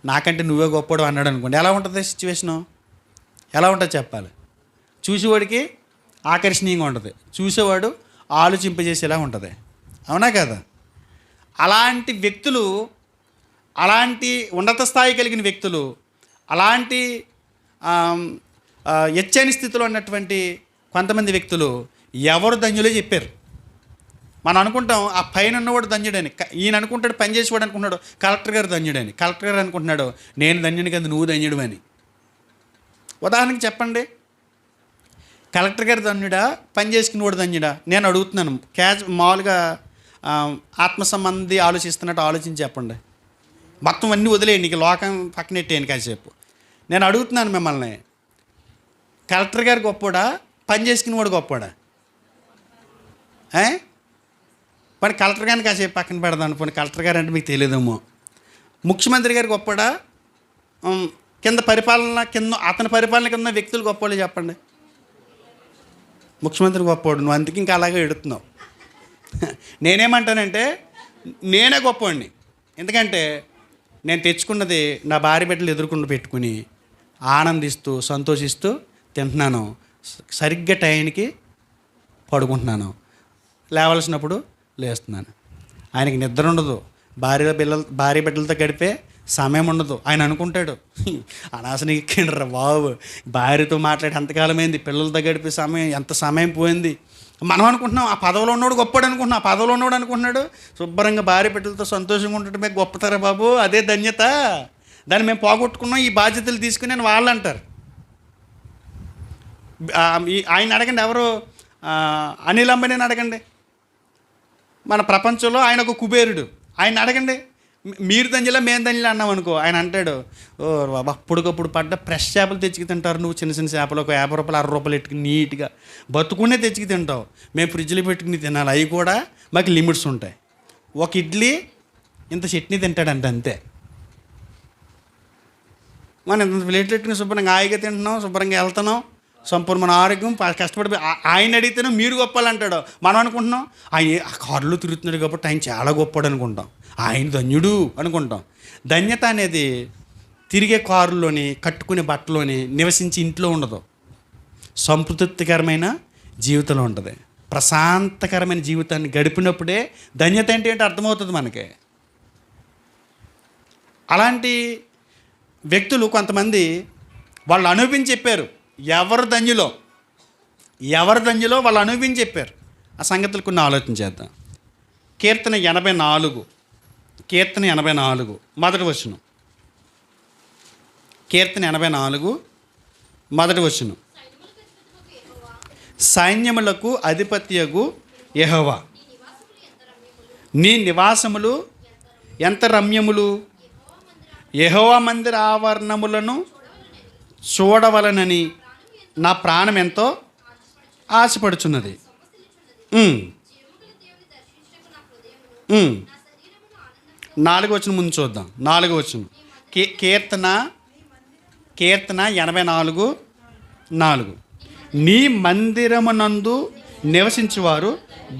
నాకంటే నువ్వే గొప్పడు అన్నాడు అనుకోండి, ఎలా ఉంటుంది సిచ్యువేషను? ఎలా ఉంటుంది చెప్పాలి? చూసేవాడికి ఆకర్షణీయంగా ఉంటుంది, చూసేవాడు ఆలోచింపజేసేలా ఉంటుంది. అవునా కదా? అలాంటి వ్యక్తులు, అలాంటి ఉన్నత స్థాయి కలిగిన వ్యక్తులు, అలాంటి ఎచ్చని స్థితిలో ఉన్నటువంటి కొంతమంది వ్యక్తులు ఎవరు ధన్యులో చెప్పారు. మనం అనుకుంటాం ఆ పైన ఉన్నవాడు ధన్యుడని. ఈయన అనుకుంటాడు, పని చేసేవాడు అనుకుంటున్నాడు కలెక్టర్ గారు ధన్యుడని. కలెక్టర్ గారు అనుకుంటున్నాడు నేను ధన్యుని కదా నువ్వు ధన్యుడు అని. ఉదాహరణకి చెప్పండి, కలెక్టర్ గారు ధన్యుడా, పని చేసుకునేవాడు ధన్యుడా? నేను అడుగుతున్నాను, మామూలుగా ఆత్మ సంబంధి ఆలోచిస్తున్నట్టు ఆలోచించి చెప్పండి. మొత్తం అన్నీ వదిలేయండి, నీకు లోకం పక్కనెట్టేయండి కాసేపు. నేను అడుగుతున్నాను మిమ్మల్ని, కలెక్టర్ గారు గొప్పోడా, పని చేసుకునేవాడు గొప్పోడా? మరి కలెక్టర్ గారిని కాసేపు పక్కన పెడదాం అనుకోండి, కలెక్టర్ గారు అంటే మీకు తెలియదేమో. ముఖ్యమంత్రి గారు గొప్పడా, అతని పరిపాలన కింద వ్యక్తులు గొప్పవాళ్ళు చెప్పండి. ముఖ్యమంత్రి గొప్పవాడు, నువ్వు అందుకే ఇంకా అలాగే ఎడుతున్నావు. నేనేమంటానంటే నేనే గొప్పవాడిని. ఎందుకంటే నేను తెచ్చుకున్నది నా భార్య బిడ్డలు ఎదుర్కొంటూ పెట్టుకుని ఆనందిస్తూ సంతోషిస్తూ తింటున్నాను, సరిగ్గా టైంకి పడుకుంటున్నాను, లేవలసినప్పుడు లేస్తున్నాను. ఆయనకి నిద్ర ఉండదు, భార్య బిడ్డలతో గడిపే సమయం ఉండదు. ఆయన అనుకుంటాడు అనాసని ఎక్కిండ్రా బాబు, భార్యతో మాట్లాడి ఎంతకాలమైంది, పిల్లలతో గడిపే సమయం ఎంత సమయం పోయింది. మనం అనుకుంటున్నాం ఆ పదవిలో ఉన్నవాడు గొప్పడు అనుకుంటున్నాం. ఆ పదవిలో ఉన్నవాడు అనుకుంటున్నాడు శుభ్రంగా భార్య బిడ్డలతో సంతోషంగా ఉండటమే గొప్పతారా బాబు, అదే ధన్యత, దాన్ని మేము పోగొట్టుకున్నాం, ఈ బాధ్యతలు తీసుకుని అని వాళ్ళు అంటారు. ఆయన అడగండి, ఎవరు అనిల్ అంబానీని అడగండి, మన ప్రపంచంలో ఆయన ఒక కుబేరుడు. ఆయన అడగండి, మీరు దంజలా మేము దంజలా అన్నాం అనుకో, ఆయన అంటాడు ఓ బాబా అప్పుడుకప్పుడు పడ్డ ఫ్రెష్ చేపలు తెచ్చికి తింటారు, నువ్వు చిన్న చిన్న చేపలు ఒక 50 రూపాయలు 60 రూపాయలు ఎట్టుకుని నీట్గా బతుకునే తెచ్చికి తింటావు, మేము ఫ్రిడ్జ్లో పెట్టుకుని తినాలి, అవి కూడా మాకు లిమిట్స్ ఉంటాయి. ఒక ఇడ్లీ ఇంత చట్నీ తింటాడంట అంతే. మనం ఇంత ప్లేట్లు పెట్టుకుని శుభ్రంగా హాయిగా తింటున్నాం, శుభ్రంగా వెళ్తున్నాం, సంపూర్ణ ఆరోగ్యం, కష్టపడి ఆయన అడిగితేనే మీరు గొప్పలు మనం అనుకుంటున్నాం ఆయన ఆ కారులో తిరుగుతున్నాడు కాబట్టి ఆయన చాలా గొప్పడు అనుకుంటాం, ఆయన ధన్యుడు అనుకుంటాం. ధన్యత అనేది తిరిగే కారులోని, కట్టుకునే బట్టలోని, నివసించి ఇంట్లో ఉండదు, సంతృప్తికరమైన జీవితంలో ఉంటుంది. ప్రశాంతకరమైన జీవితాన్ని గడిపినప్పుడే ధన్యత ఏంటి అర్థమవుతుంది మనకి. అలాంటి వ్యక్తులు కొంతమంది వాళ్ళు అనుభవించి చెప్పారు ఎవరు ధన్యులో వాళ్ళు అనుభవించి చెప్పారు. ఆ సంగతులు కొన్ని ఆలోచన చేద్దాం. కీర్తన 84 మొదటి వచనం. కీర్తన 84 మొదటి వచనం. సైన్యములకు అధిపత్యగు యెహోవా, నీ నివాసములు ఎంత రమ్యములు, యెహోవా మందిర ఆవరణములను చూడవలనని నా ప్రాణం ఎంతో ఆశపడుచున్నది. 4వ వచనం ముందు చూద్దాం. 4వ వచనం కీర్తన 84:4. నీ మందిరమునందు నివసించువారు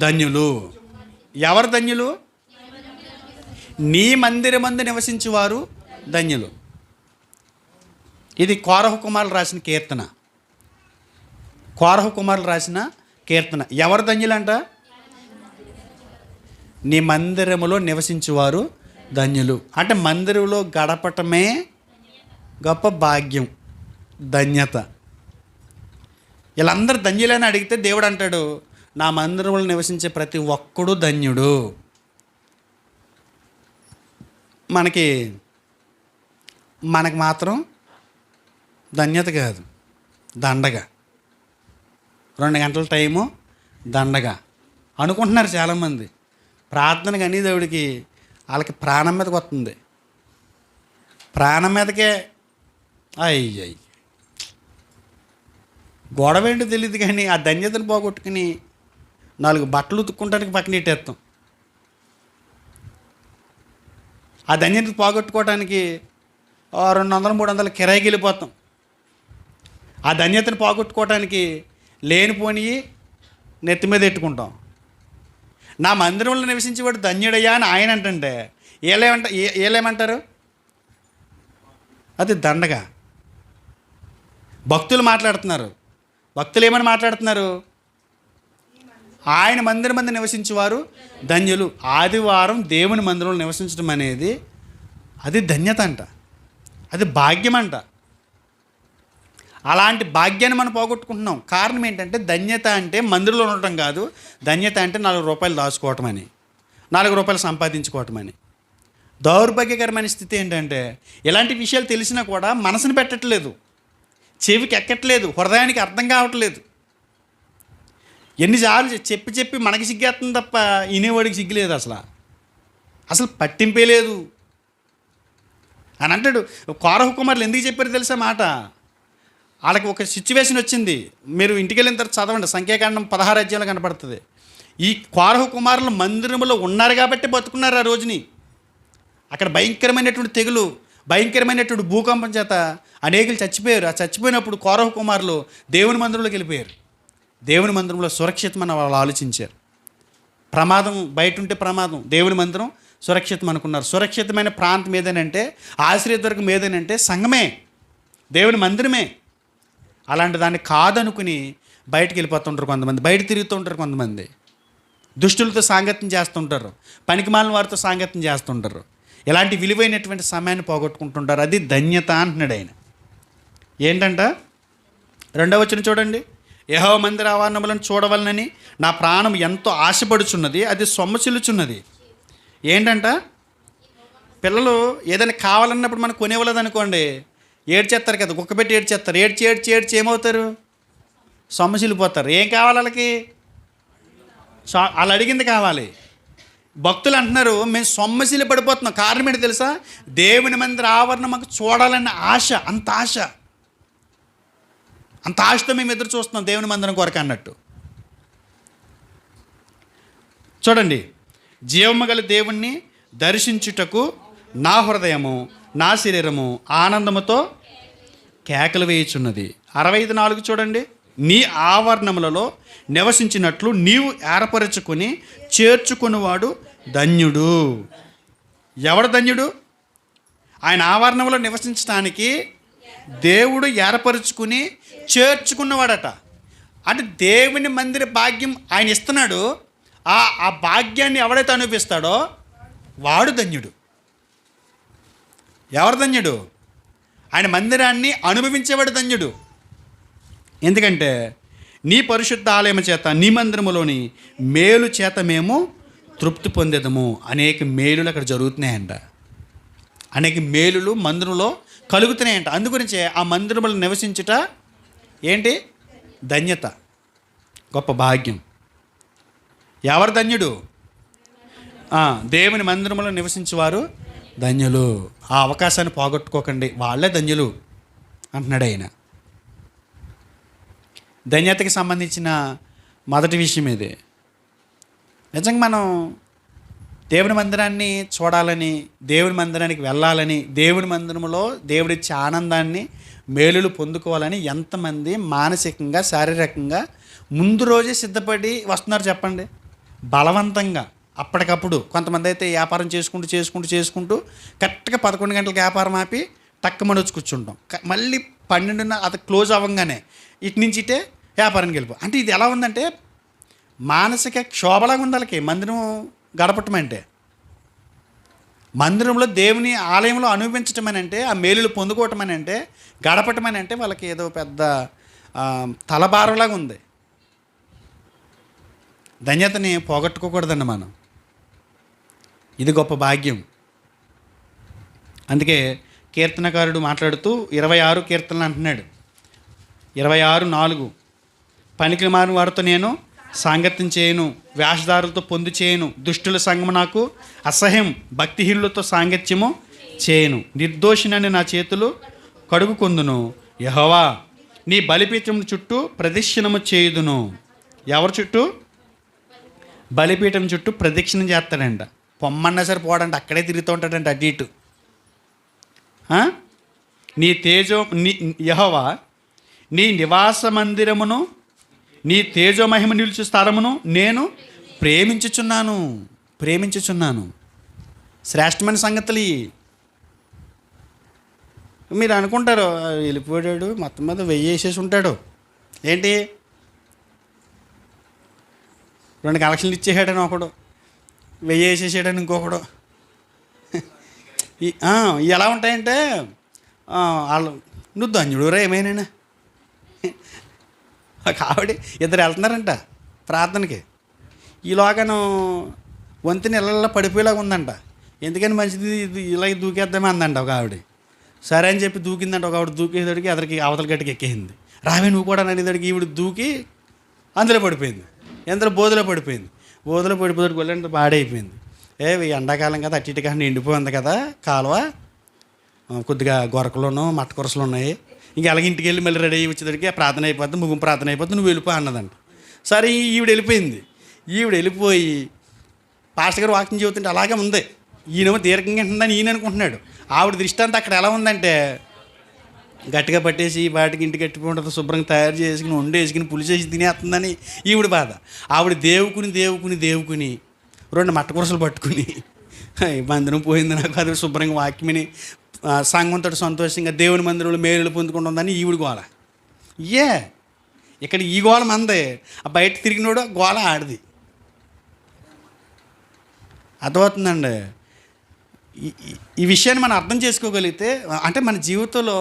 ధన్యులు. ఎవరు ధన్యులు? నీ మందిరమందు నివసించువారు ధన్యులు. ఇది కోరహు కుమారులు రాసిన కీర్తన. కోరహు కుమారులు రాసిన కీర్తన. ఎవరు ధన్యులంట? నీ మందిరములో నివసించువారు ధన్యులు. అంటే మందిరంలో గడపటమే గొప్ప భాగ్యం, ధన్యత. వీళ్ళందరూ ధన్యులని అడిగితే దేవుడు అంటాడు, నా మందిరంలో నివసించే ప్రతి ఒక్కడు ధన్యుడు. మనకి మాత్రం ధన్యత కాదు, దండగా. 2 గంటల టైము దండగా అనుకుంటున్నారు చాలామంది. ప్రార్థన కానీ దేవుడికి వాళ్ళకి ప్రాణం మీదకి వస్తుంది. ప్రాణం మీదకే అయ్యయ్య గొడవ ఏంటో తెలియదు, కానీ ఆ ధన్యతను పోగొట్టుకుని 4 బట్టలు ఉతుక్కుంటానికి పక్కన ఇట్టేస్తాం. ఆ ధన్యత పోగొట్టుకోవడానికి 200-300 కిరాయికి వెళ్ళిపోతాం. ఆ ధన్యతను పోగొట్టుకోవడానికి లేనిపోని నెత్తి మీద ఎట్టుకుంటాం. నా మందిరంలో నివసించేవాడు ధన్యుడయ్యా అని ఆయన అంటుంటే ఏలేమంటారు? అది దండగా. భక్తులు మాట్లాడుతున్నారు. భక్తులు ఏమని మాట్లాడుతున్నారు? ఆయన మందిరం మంది నివసించేవారు ధన్యులు. ఆదివారం దేవుని మందిరంలో నివసించడం అనేది అది ధన్యత అంట, అది భాగ్యం అంట. అలాంటి భాగ్యాన్ని మనం పోగొట్టుకుంటున్నాం. కారణం ఏంటంటే ధన్యత అంటే మందిరంలో ఉండటం కాదు. ధన్యత అంటే 4 రూపాయలు దాచుకోవటం అని, 4 రూపాయలు సంపాదించుకోవటం అని. దౌర్భాగ్యకరమైన స్థితి ఏంటంటే ఇలాంటి విషయాలు తెలిసినా కూడా మనసుని పెట్టట్లేదు, చెవికి ఎక్కట్లేదు, హృదయానికి అర్థం కావట్లేదు. ఎన్నిసార్లు చెప్పి మనకి సిగ్గేస్తుంది తప్ప వినేవాడికి సిగ్గులేదు, అసలు పట్టింపే లేదు అని అంటాడు. కోరహు కుమారులు ఎందుకు చెప్పారు తెలుసా మాట? వాళ్ళకి ఒక సిచ్యువేషన్ వచ్చింది. మీరు ఇంటికి వెళ్ళిన తర్వాత చదవండి, సంఖ్యాకాండం 16 అధ్యాయంలో కనపడుతుంది. ఈ కోరహు కుమారులు మందిరంలో ఉన్నారు కాబట్టి బతుకున్నారు ఆ రోజుని. అక్కడ భయంకరమైనటువంటి తెగులు, భయంకరమైనటువంటి భూకంపం చేత అనేకులు చచ్చిపోయారు. ఆ చచ్చిపోయినప్పుడు కోరహు కుమారులు దేవుని మందిరంలోకి వెళ్ళిపోయారు. దేవుని మందిరంలో సురక్షితమని వాళ్ళు ఆలోచించారు. ప్రమాదం బయట ఉంటే ప్రమాదం, దేవుని మందిరం సురక్షితం అనుకున్నారు. సురక్షితమైన ప్రాంతం ఏదనంటే, ఆశ్రయదుర్గం ఏదనంటే సంఘమే, దేవుని మందిరమే. అలాంటి దాన్ని కాదనుకుని బయటికి వెళ్ళిపోతుంటారు కొంతమంది, బయట తిరుగుతుంటారు కొంతమంది, దుష్టులతో సాంగత్యం చేస్తుంటారు, పనికిమాలిన వారితో సాంగత్యం చేస్తుంటారు. ఇలాంటి విలువైనటువంటి సమయాన్ని పోగొట్టుకుంటుంటారు. అది ధన్యత అంటున్నాడు ఆయన. ఏంటంట 2వ వచనం చూడండి. యెహోవా మందిర ఆవరణములను చూడవలనని నా ప్రాణం ఎంతో ఆశపడుచున్నది, అది సొమ్మసిల్లుచున్నది. ఏంటంట? పిల్లలు ఏదైనా కావాలన్నప్పుడు మనకు కొనేవాళ్ళది అనుకోండి, ఏడ్చేస్తారు కదా, కుక్క పెట్టి ఏడ్చేస్తారు. ఏడ్చి ఏమవుతారు? సొమ్మసిల్లిపోతారు. ఏం కావాలి వాళ్ళకి? వాళ్ళు అడిగింది కావాలి. భక్తులు అంటున్నారు, మేము సొమ్మసిల్లి పడిపోతున్నాం. కారణం ఏంటి తెలుసా? దేవుని మందిర ఆవరణ మాకు చూడాలన్న ఆశ, అంత ఆశతో మేము ఎదురు చూస్తున్నాం దేవుని మందిరం కొరకు అన్నట్టు. చూడండి, జీవము గల దేవుణ్ణి దర్శించుటకు నా హృదయము నా శరీరము ఆనందముతో కేకలు వేయుచున్నది. 65:4 చూడండి. నీ ఆవరణములలో నివసించినట్లు నీవు ఏర్పరచుకొని చేర్చుకునేవాడు ధన్యుడు. ఎవడు ధన్యుడు? ఆయన ఆవరణంలో నివసించడానికి దేవుడు ఏర్పరచుకుని చేర్చుకున్నవాడట. అంటే దేవుని మందిర భాగ్యం ఆయన ఇస్తున్నాడు. ఆ భాగ్యాన్ని ఎవడైతే అనుభవిస్తాడో వాడు ధన్యుడు. ఎవరు ధన్యుడు? ఆయన మందిరాన్ని అనుభవించేవాడు ధన్యుడు. ఎందుకంటే నీ పరిశుద్ధ ఆలయం చేత, నీ మందిరములోని మేలు చేత మేము తృప్తి పొందేదము. అనేక మేలులు అక్కడ జరుగుతున్నాయంట, అనేక మేలులు మందిరంలో కలుగుతున్నాయంట. అందుగురించే ఆ మందిరములో నివసించుట ఏంటి? ధన్యత, గొప్ప భాగ్యం. ఎవరు ధన్యుడు? దేవుని మందిరంలో నివసించేవారు ధన్యులు. ఆ అవకాశాన్ని పోగొట్టుకోకండి, వాళ్ళే ధన్యులు అంటున్నాడు ఆయన. ధన్యతకి సంబంధించిన మొదటి విషయం ఇది. నిజంగా మనం దేవుని మందిరాన్ని చూడాలని, దేవుని మందిరానికి వెళ్ళాలని, దేవుని మందిరంలో దేవుడిచ్చే ఆనందాన్ని, మేలులు పొందుకోవాలని ఎంతమంది మానసికంగా, శారీరకంగా ముందు రోజే సిద్ధపడి వస్తున్నారు చెప్పండి. బలవంతంగా అప్పటికప్పుడు. కొంతమంది అయితే వ్యాపారం చేసుకుంటూ కరెక్ట్గా 11 గంటలకు వ్యాపారం ఆపి టక్కుమని వచ్చి కూర్చుంటాం. మళ్ళీ 12 అది క్లోజ్ అవ్వగానే ఇటు నుంచి ఇటే వ్యాపారానికి వెళ్ళిపో. అంటే ఇది ఎలా ఉందంటే మానసిక క్షోభలాగా ఉంది వాళ్ళకి. మందిరం గడపటం అంటే, మందిరంలో దేవుని ఆలయంలో అనుభవించటం అని అంటే, ఆ మేలులు పొందుకోవటం అని అంటే, గడపటం అని అంటే వాళ్ళకి ఏదో పెద్ద తలభారంలాగా ఉంది. ధన్యతని పోగొట్టుకోకూడదండి మనం. ఇది గొప్ప భాగ్యం. అందుకే కీర్తనకారుడు మాట్లాడుతూ 26 కీర్తనలు అంటున్నాడు. 26:4 పనికి మారిన వారితో నేను సాంగత్యం చేయను, వేషధారులతో పొందు చేయను, దుష్టుల సంగము నాకు అసహ్యం, భక్తిహీనులతో సాంగత్యము చేయను, నిర్దోషినని నా చేతులు కడుగుకొందును, యెహోవా నీ బలిపీఠం చుట్టూ ప్రదక్షిణము చేయుదును. ఎవరి చుట్టూ? బలిపీఠం చుట్టూ ప్రదక్షిణం చేస్తాడంట. పొమ్మన్నా సరే పోడంట, అక్కడే తిరుగుతూ ఉంటాడంట అటు ఇటు. యెహోవా నీ నివాస మందిరమును, నీ తేజోమహిమ నిలుచు స్థలమును నేను ప్రేమించుచున్నాను. శ్రేష్టమైన సంగతులు. మీరు అనుకుంటారు వెళ్ళిపోయాడు మొత్తం మీద 1000 వేసేసి ఉంటాడు ఏంటి, 2 కలెక్షన్లు ఇచ్చేసాడని ఒకడు, 1000 వేసేసాడని ఇంకొకడు. ఎలా ఉంటాయంటే వాళ్ళు నువ్వు ధన్యుడురా ఏమైనా. కాబట్టి 2 వెళ్తున్నారంట ప్రార్థనకి. ఈలోగాను వంతిని ఇళ్ళల్లో పడిపోయేలాగా ఉందంట. ఎందుకని మంచిది ఇలాగ దూకేద్దామే అందంట ఒక ఆవిడ. సరే అని చెప్పి దూకిందంట. ఒక ఆవిడ దూకేసరికి అతనికి అవతల గట్టికి ఎక్కేసింది. రావే నువ్వు కూడా అనేసరికి ఈవిడ దూకి అందులో పడిపోయింది. ఎందులో బోధలో పడిపోయింది. బోధలో పడిపోతే వెళ్ళంటే బాడైపోయింది. ఎండాకాలం కదా, అటు ఇటు కానీ నిండిపోయింది కదా కాలువ, కొద్దిగా గొరకలోనూ మట్ట కొరసలు ఉన్నాయి. ఇంక అలాగే ఇంటికి వెళ్ళి మళ్ళీ రెడీ అయ్యి వచ్చేసరికి ప్రార్థన అయిపోద్ది, ముగింపు ప్రార్థన అయిపోద్ది, నువ్వు వెళ్ళిపో అన్నదంట. సరే ఈవిడ వెళ్ళిపోయింది. ఈవిడ వెళ్ళిపోయి పాస్టర్ గారు వాకింగ్ చెబుతుంటే అలాగే ఉంది. ఈయనేమో దీర్ఘంగా ఉంటుందని ఈయన అనుకుంటున్నాడు. ఆవిడ దృష్టి అంతా అక్కడ ఎలా ఉందంటే గట్టిగా పట్టేసి వాటికి ఇంటికి కట్టిపోతుంది, శుభ్రంగా తయారు చేసుకుని వండేసుకుని పులిసేసి తినేస్తుందని ఈవిడ బాధ. ఆవిడ దేవుకుని 2 మట్ట కురసలు పట్టుకుని మందిరం పోయింది నాకు, అది శుభ్రంగా వాక్యమని సంఘంతో సంతోషంగా దేవుని మందిరంలో మేలులు పొందుకుంటుందని ఈవిడ గోల. ఇక్కడ ఈ గోళ మందే, ఆ బయట తిరిగినోడు గోళ ఆడిది. అర్థమవుతుందండి. ఈ విషయాన్ని మనం అర్థం చేసుకోగలిగితే, అంటే మన జీవితంలో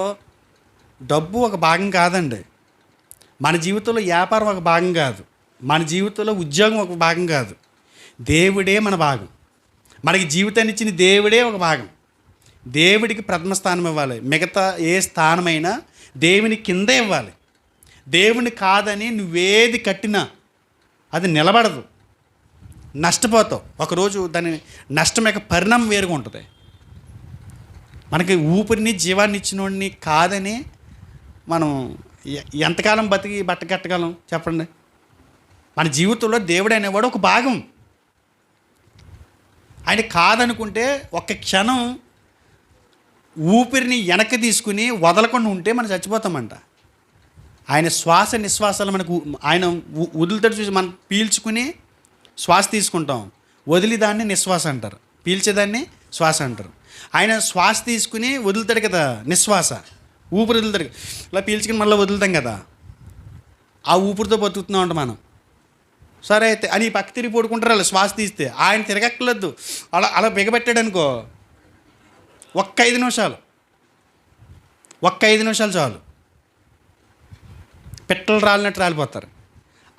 డబ్బు ఒక భాగం కాదండి, మన జీవితంలో వ్యాపారం ఒక భాగం కాదు, మన జీవితంలో ఉద్యోగం ఒక భాగం కాదు, దేవుడే మన భాగం. మనకి జీవితాన్ని ఇచ్చిన దేవుడే ఒక భాగం. దేవుడికి ప్రథమ స్థానం ఇవ్వాలి. మిగతా ఏ స్థానమైనా దేవుని కింద ఇవ్వాలి. దేవుని కాదని నువ్వేది కట్టినా అది నిలబడదు, నష్టపోతావు. ఒకరోజు దాని నష్టం యొక్క పరిణామం వేరుగా ఉంటుంది. మనకి ఊపిరిని జీవాన్ని ఇచ్చినోడిని కాదని మనం ఎంతకాలం బతికి బట్ట కట్టగలం చెప్పండి. మన జీవితంలో దేవుడు అనేవాడు ఒక భాగం. ఆయన కాదనుకుంటే ఒక్క క్షణం ఊపిరిని వెనక్కి తీసుకుని వదలకుండా ఉంటే మనం చచ్చిపోతామంట. ఆయన శ్వాస నిశ్వాసాలు మనకు ఆయన వదులుతాడు చూసి మనం పీల్చుకుని శ్వాస తీసుకుంటాం, వదిలి దాన్ని నిశ్వాస అంటారు, పీల్చేదాన్ని శ్వాస అంటారు. ఆయన శ్వాస తీసుకుని వదులుతాడు కదా, నిశ్వాస ఊపిరి వదులుతాడు. ఇలా పీల్చుకుని మళ్ళీ వదులుతాం కదా, ఆ ఊపిరితో బతుకుతున్నాం అంట మనం. సరే అయితే అని పక్క తిరిగి పడుకుంటారు అలా శ్వాస తీస్తే. ఆయన తిరగక్కర్లేదు, అలా బిగబెట్టాడు అనుకో, ఒక్క 5 నిమిషాలు చాలు, పిట్టలు రాలినట్టు రాలిపోతారు.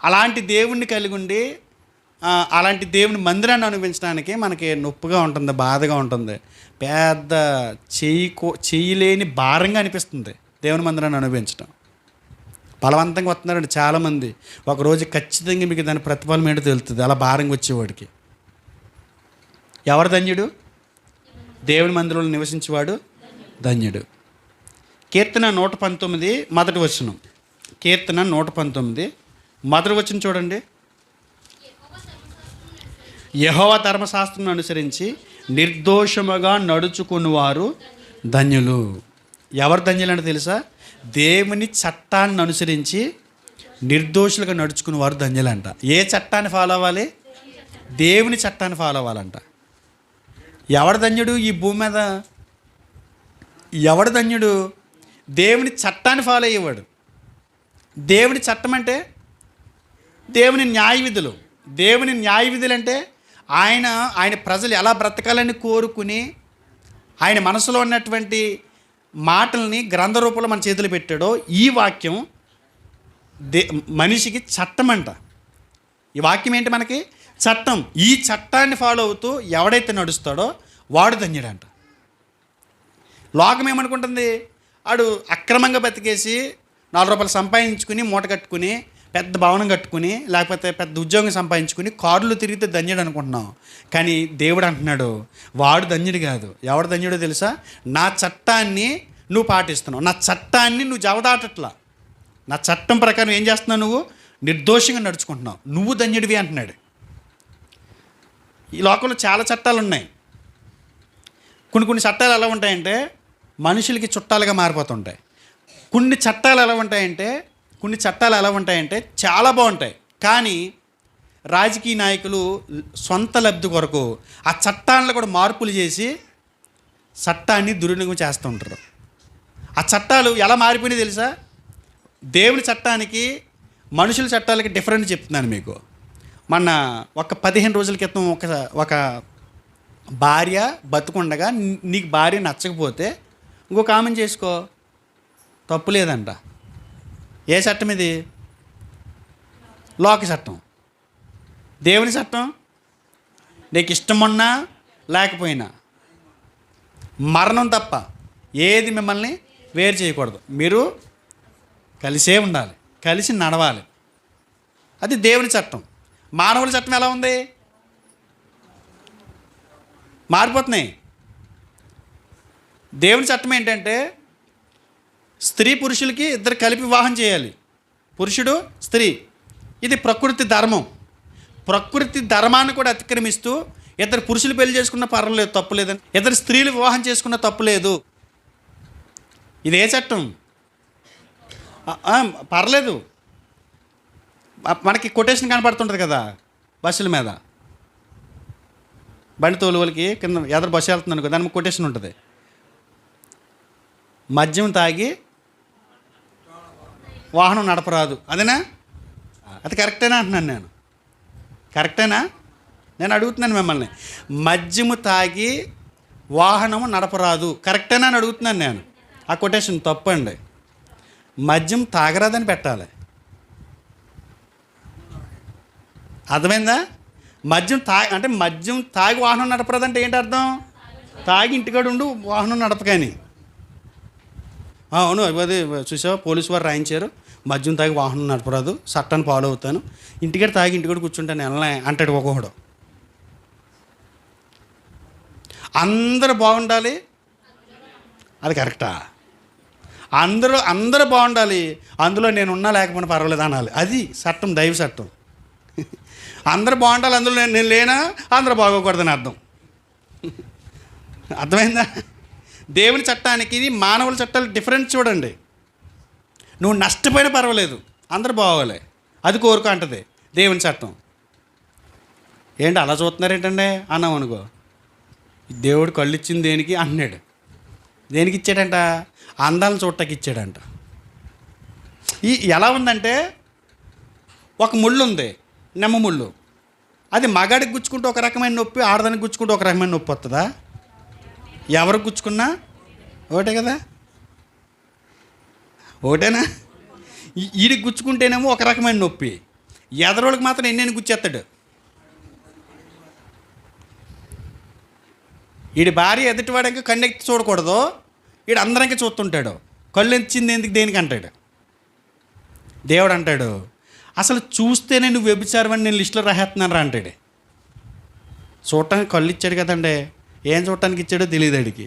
అలాంటి దేవుణ్ణి కలిగి ఉండి అలాంటి దేవుని మందిరాన్ని అనుభవించడానికి మనకి నొప్పిగా ఉంటుంది, బాధగా ఉంటుంది, పెద్ద చేయలేని భారంగా అనిపిస్తుంది దేవుని మందిరాన్ని అనుభవించడం. బలవంతంగా వస్తున్నారండి చాలామంది. ఒకరోజు ఖచ్చితంగా మీకు దాని ప్రతిఫలం ఏంటో తెలుస్తుంది, అలా భారంగా వచ్చేవాడికి. ఎవరు ధన్యుడు? దేవుని మందిరంలో నివసించేవాడు ధన్యుడు. కీర్తన 119 మొదటి వచనం. కీర్తన 119 మొదటి వచనం చూడండి. యెహోవా ధర్మశాస్త్రం అనుసరించి నిర్దోషముగా నడుచుకునివారు ధన్యులు. ఎవరు ధన్యులు అంటే తెలుసా? దేవుని చట్టాన్ని అనుసరించి నిర్దోషులుగా నడుచుకుని వారు ధన్యులంట. ఏ చట్టాన్ని ఫాలో అవ్వాలి? దేవుని చట్టాన్ని ఫాలో అవ్వాలంట. ఎవడు ధన్యుడు ఈ భూమి మీద? ఎవడు ధన్యుడు? దేవుని చట్టాన్ని ఫాలో అయ్యేవాడు. దేవుని చట్టం అంటే దేవుని న్యాయ విధులు. దేవుని న్యాయ విధులు అంటే ఆయన ప్రజలు ఎలా బ్రతకాలని కోరుకుని ఆయన మనసులో ఉన్నటువంటి మాటల్ని గ్రంథ రూపంలో మన చేతులు పెట్టాడో ఈ వాక్యం మనిషికి చట్టం అంట. ఈ వాక్యం ఏంటి? మనకి చట్టం. ఈ చట్టాన్ని ఫాలో అవుతూ ఎవడైతే నడుస్తాడో వాడు ధన్యుడంట. లోకం ఏమనుకుంటుంది? వాడు అక్రమంగా బతికేసి 4 రూపాయలు సంపాదించుకుని మూట కట్టుకుని పెద్ద భవనం కట్టుకుని లేకపోతే పెద్ద ఉద్యోగం సంపాదించుకుని కార్లు తిరిగితే ధన్యుడు అనుకుంటున్నాం. కానీ దేవుడు అంటున్నాడు వాడు ధన్యుడు కాదు. ఎవడు ధన్యుడో తెలుసా? నా చట్టాన్ని నువ్వు పాటిస్తున్నావు, నా చట్టాన్ని నువ్వు జవదాటట్లా, నా చట్టం ప్రకారం ఏం చేస్తున్నావు? నువ్వు నిర్దోషంగా నడుచుకుంటున్నావు, నువ్వు ధన్యుడివి అంటున్నాడు. ఈ లోకంలో చాలా చట్టాలు ఉన్నాయి. కొన్ని చట్టాలు ఎలా ఉంటాయంటే మనుషులకి చుట్టాలుగా మారిపోతుంటాయి. కొన్ని చట్టాలు ఎలా ఉంటాయంటే చాలా బాగుంటాయి. కానీ రాజకీయ నాయకులు సొంత లబ్ధి కొరకు ఆ చట్టాలను కూడా మార్పులు చేసి చట్టాన్ని దుర్వినియోగం చేస్తూ ఉంటారు. ఆ చట్టాలు ఎలా మారిపోయినాయి తెలుసా? దేవుని చట్టానికి మనుషుల చట్టాలకి డిఫరెంట్ చెప్తున్నాను మీకు. మొన్న ఒక 15 రోజుల క్రితం ఒక భార్య బతుకుండగా నీకు భార్య నచ్చకపోతే ఇంకొక ఆమెను చేసుకో, తప్పు లేదంట. ఏ చట్టం ఇది? లోక చట్టం. దేవుని చట్టం నీకు ఇష్టం ఉన్నా లేకపోయినా మరణం తప్ప ఏది మిమ్మల్ని వేరు చేయకూడదు. మీరు కలిసే ఉండాలి, కలిసి నడవాలి. అది దేవుని చట్టం. మానవుల చట్టం ఎలా ఉంది? మారిపోతున్నాయి. దేవుని చట్టం ఏంటంటే స్త్రీ పురుషులకి ఇద్దరు కలిపి వివాహం చేయాలి, పురుషుడు స్త్రీ. ఇది ప్రకృతి ధర్మం. ప్రకృతి ధర్మాన్ని కూడా అతిక్రమిస్తూ ఇద్దరు పురుషులు పెళ్లి చేసుకున్న పర్వాలేదు, తప్పు లేదని, ఇద్దరు స్త్రీలు వివాహం చేసుకున్న తప్పు లేదు. ఇది ఏ చట్టం? పర్లేదు. మనకి కొటేషన్ కనపడుతుంటుంది కదా బస్సుల మీద, బండి తోలువలకి కింద ఎదురు బస్సు వెళ్తుంది అనుకో, దానికి కొటేషన్ ఉంటుంది. మద్యం తాగి వాహనం నడపరాదు. అదేనా? అది కరెక్టేనా అంటున్నాను నేను. కరెక్టేనా? నేను అడుగుతున్నాను మిమ్మల్ని. మద్యము తాగి వాహనము నడపరాదు కరెక్టేనా అని అడుగుతున్నాను నేను. ఆ కొటేషన్ తప్పండి. మద్యం తాగరాదని పెట్టాలి. అర్థమైందా? మద్యం తాగి వాహనం నడపరాదంటే ఏంటి అర్థం? తాగి ఇంటికాడ ఉండు వాహనం నడపకాని. అవును, అది చూసావా, పోలీసు వారు రాయించారు, మద్యం తాగి వాహనం నడపరాదు, చట్టాన్ని ఫాలో అవుతాను, ఇంటికాడ తాగి ఇంటికాడ కూర్చుంటాను వెళ్ళలే అంటాడు ఒక్కొక్కడు. అందరూ బాగుండాలి, అది కరెక్టా? అందరూ బాగుండాలి, అందులో నేను ఉన్నా లేకపోయినా పర్వాలేదు అనాలి. అది చట్టం, దైవ చట్టం. అందరూ బాగుండాలి, అందులో నేను లేనా అందరూ బాగోకూడదని అర్థం. అర్థమైందా? దేవుని చట్టానికి మానవుల చట్టాలు డిఫరెన్స్ చూడండి. నువ్వు నష్టపోయినా పర్వాలేదు, అందరూ బాగోవాలి, అది కోరుకో అంటది దేవుని చట్టం. ఏంటి అలా చూస్తున్నారేంటండి అన్నాం అనుకో, దేవుడు కళ్ళు ఇచ్చింది దేనికి అన్నాడు. దేనికి ఇచ్చాడంట? అందాలను చూడటానికి ఇచ్చాడంట. ఎలా ఉందంటే ఒక ముళ్ళు ఉంది, నెమ్మ ముళ్ళు. అది మగాడికి గుచ్చుకుంటే ఒక రకమైన నొప్పి, ఆడదానికి గుచ్చుకుంటే ఒక రకమైన నొప్పి వస్తుందా? ఎవరికి గుచ్చుకున్నా ఒకటే కదా, ఒకటేనా? వీడికి గుచ్చుకుంటేనేమో ఒక రకమైన నొప్పి, ఎదరోళ్ళకి మాత్రం ఎన్నెన్ని గుచ్చేస్తాడు. వీడి భార్య ఎదుటివాడికి కన్నెక్కి చూడకూడదు, వీడు అందరికి చూస్తుంటాడు, కళ్ళు ఇచ్చింది ఎందుకు దేనికి అంటాడు. దేవుడు అంటాడు అసలు చూస్తేనే నువ్వు వ్యభిచారమని నేను లిస్టులో రాసేస్తున్నాను రా అంటాడు. చూడటానికి కళ్ళు ఇచ్చాడు కదండి, ఏం చూడటానికి ఇచ్చాడో తెలియదు అడిగి.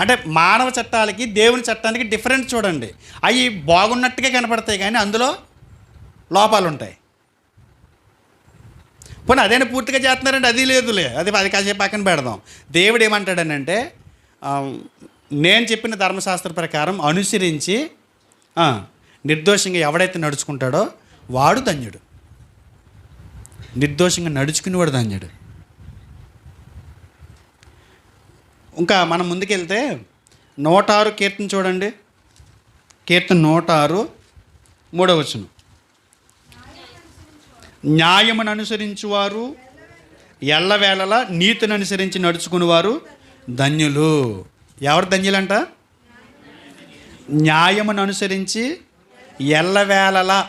అంటే మానవ చట్టాలకి దేవుని చట్టానికి డిఫరెన్స్ చూడండి. అవి బాగున్నట్టుగా కనపడతాయి కానీ అందులో లోపాలు ఉంటాయి. పోనీ అదైనా పూర్తిగా చేస్తున్నారంటే అది లేదులే, అది కాసేపు పక్కన పెడదాం. దేవుడు ఏమంటాడనంటే నేను చెప్పిన ధర్మశాస్త్ర ప్రకారం అనుసరించి నిర్దోషంగా ఎవడైతే నడుచుకుంటాడో వాడు ధన్యుడు. నిర్దోషంగా నడుచుకునేవాడు ధన్యుడు. ఇంకా మనం ముందుకెళ్తే 106 కీర్తన చూడండి. కీర్తన 106 3వ వచనం. న్యాయమును అనుసరించువారు ఎల్లవేళలా నీతిని అనుసరించి నడుచుకునేవారు ధన్యులు. ఎవరు ధన్యులంట? న్యాయమును అనుసరించి ఎల్లవేళలా.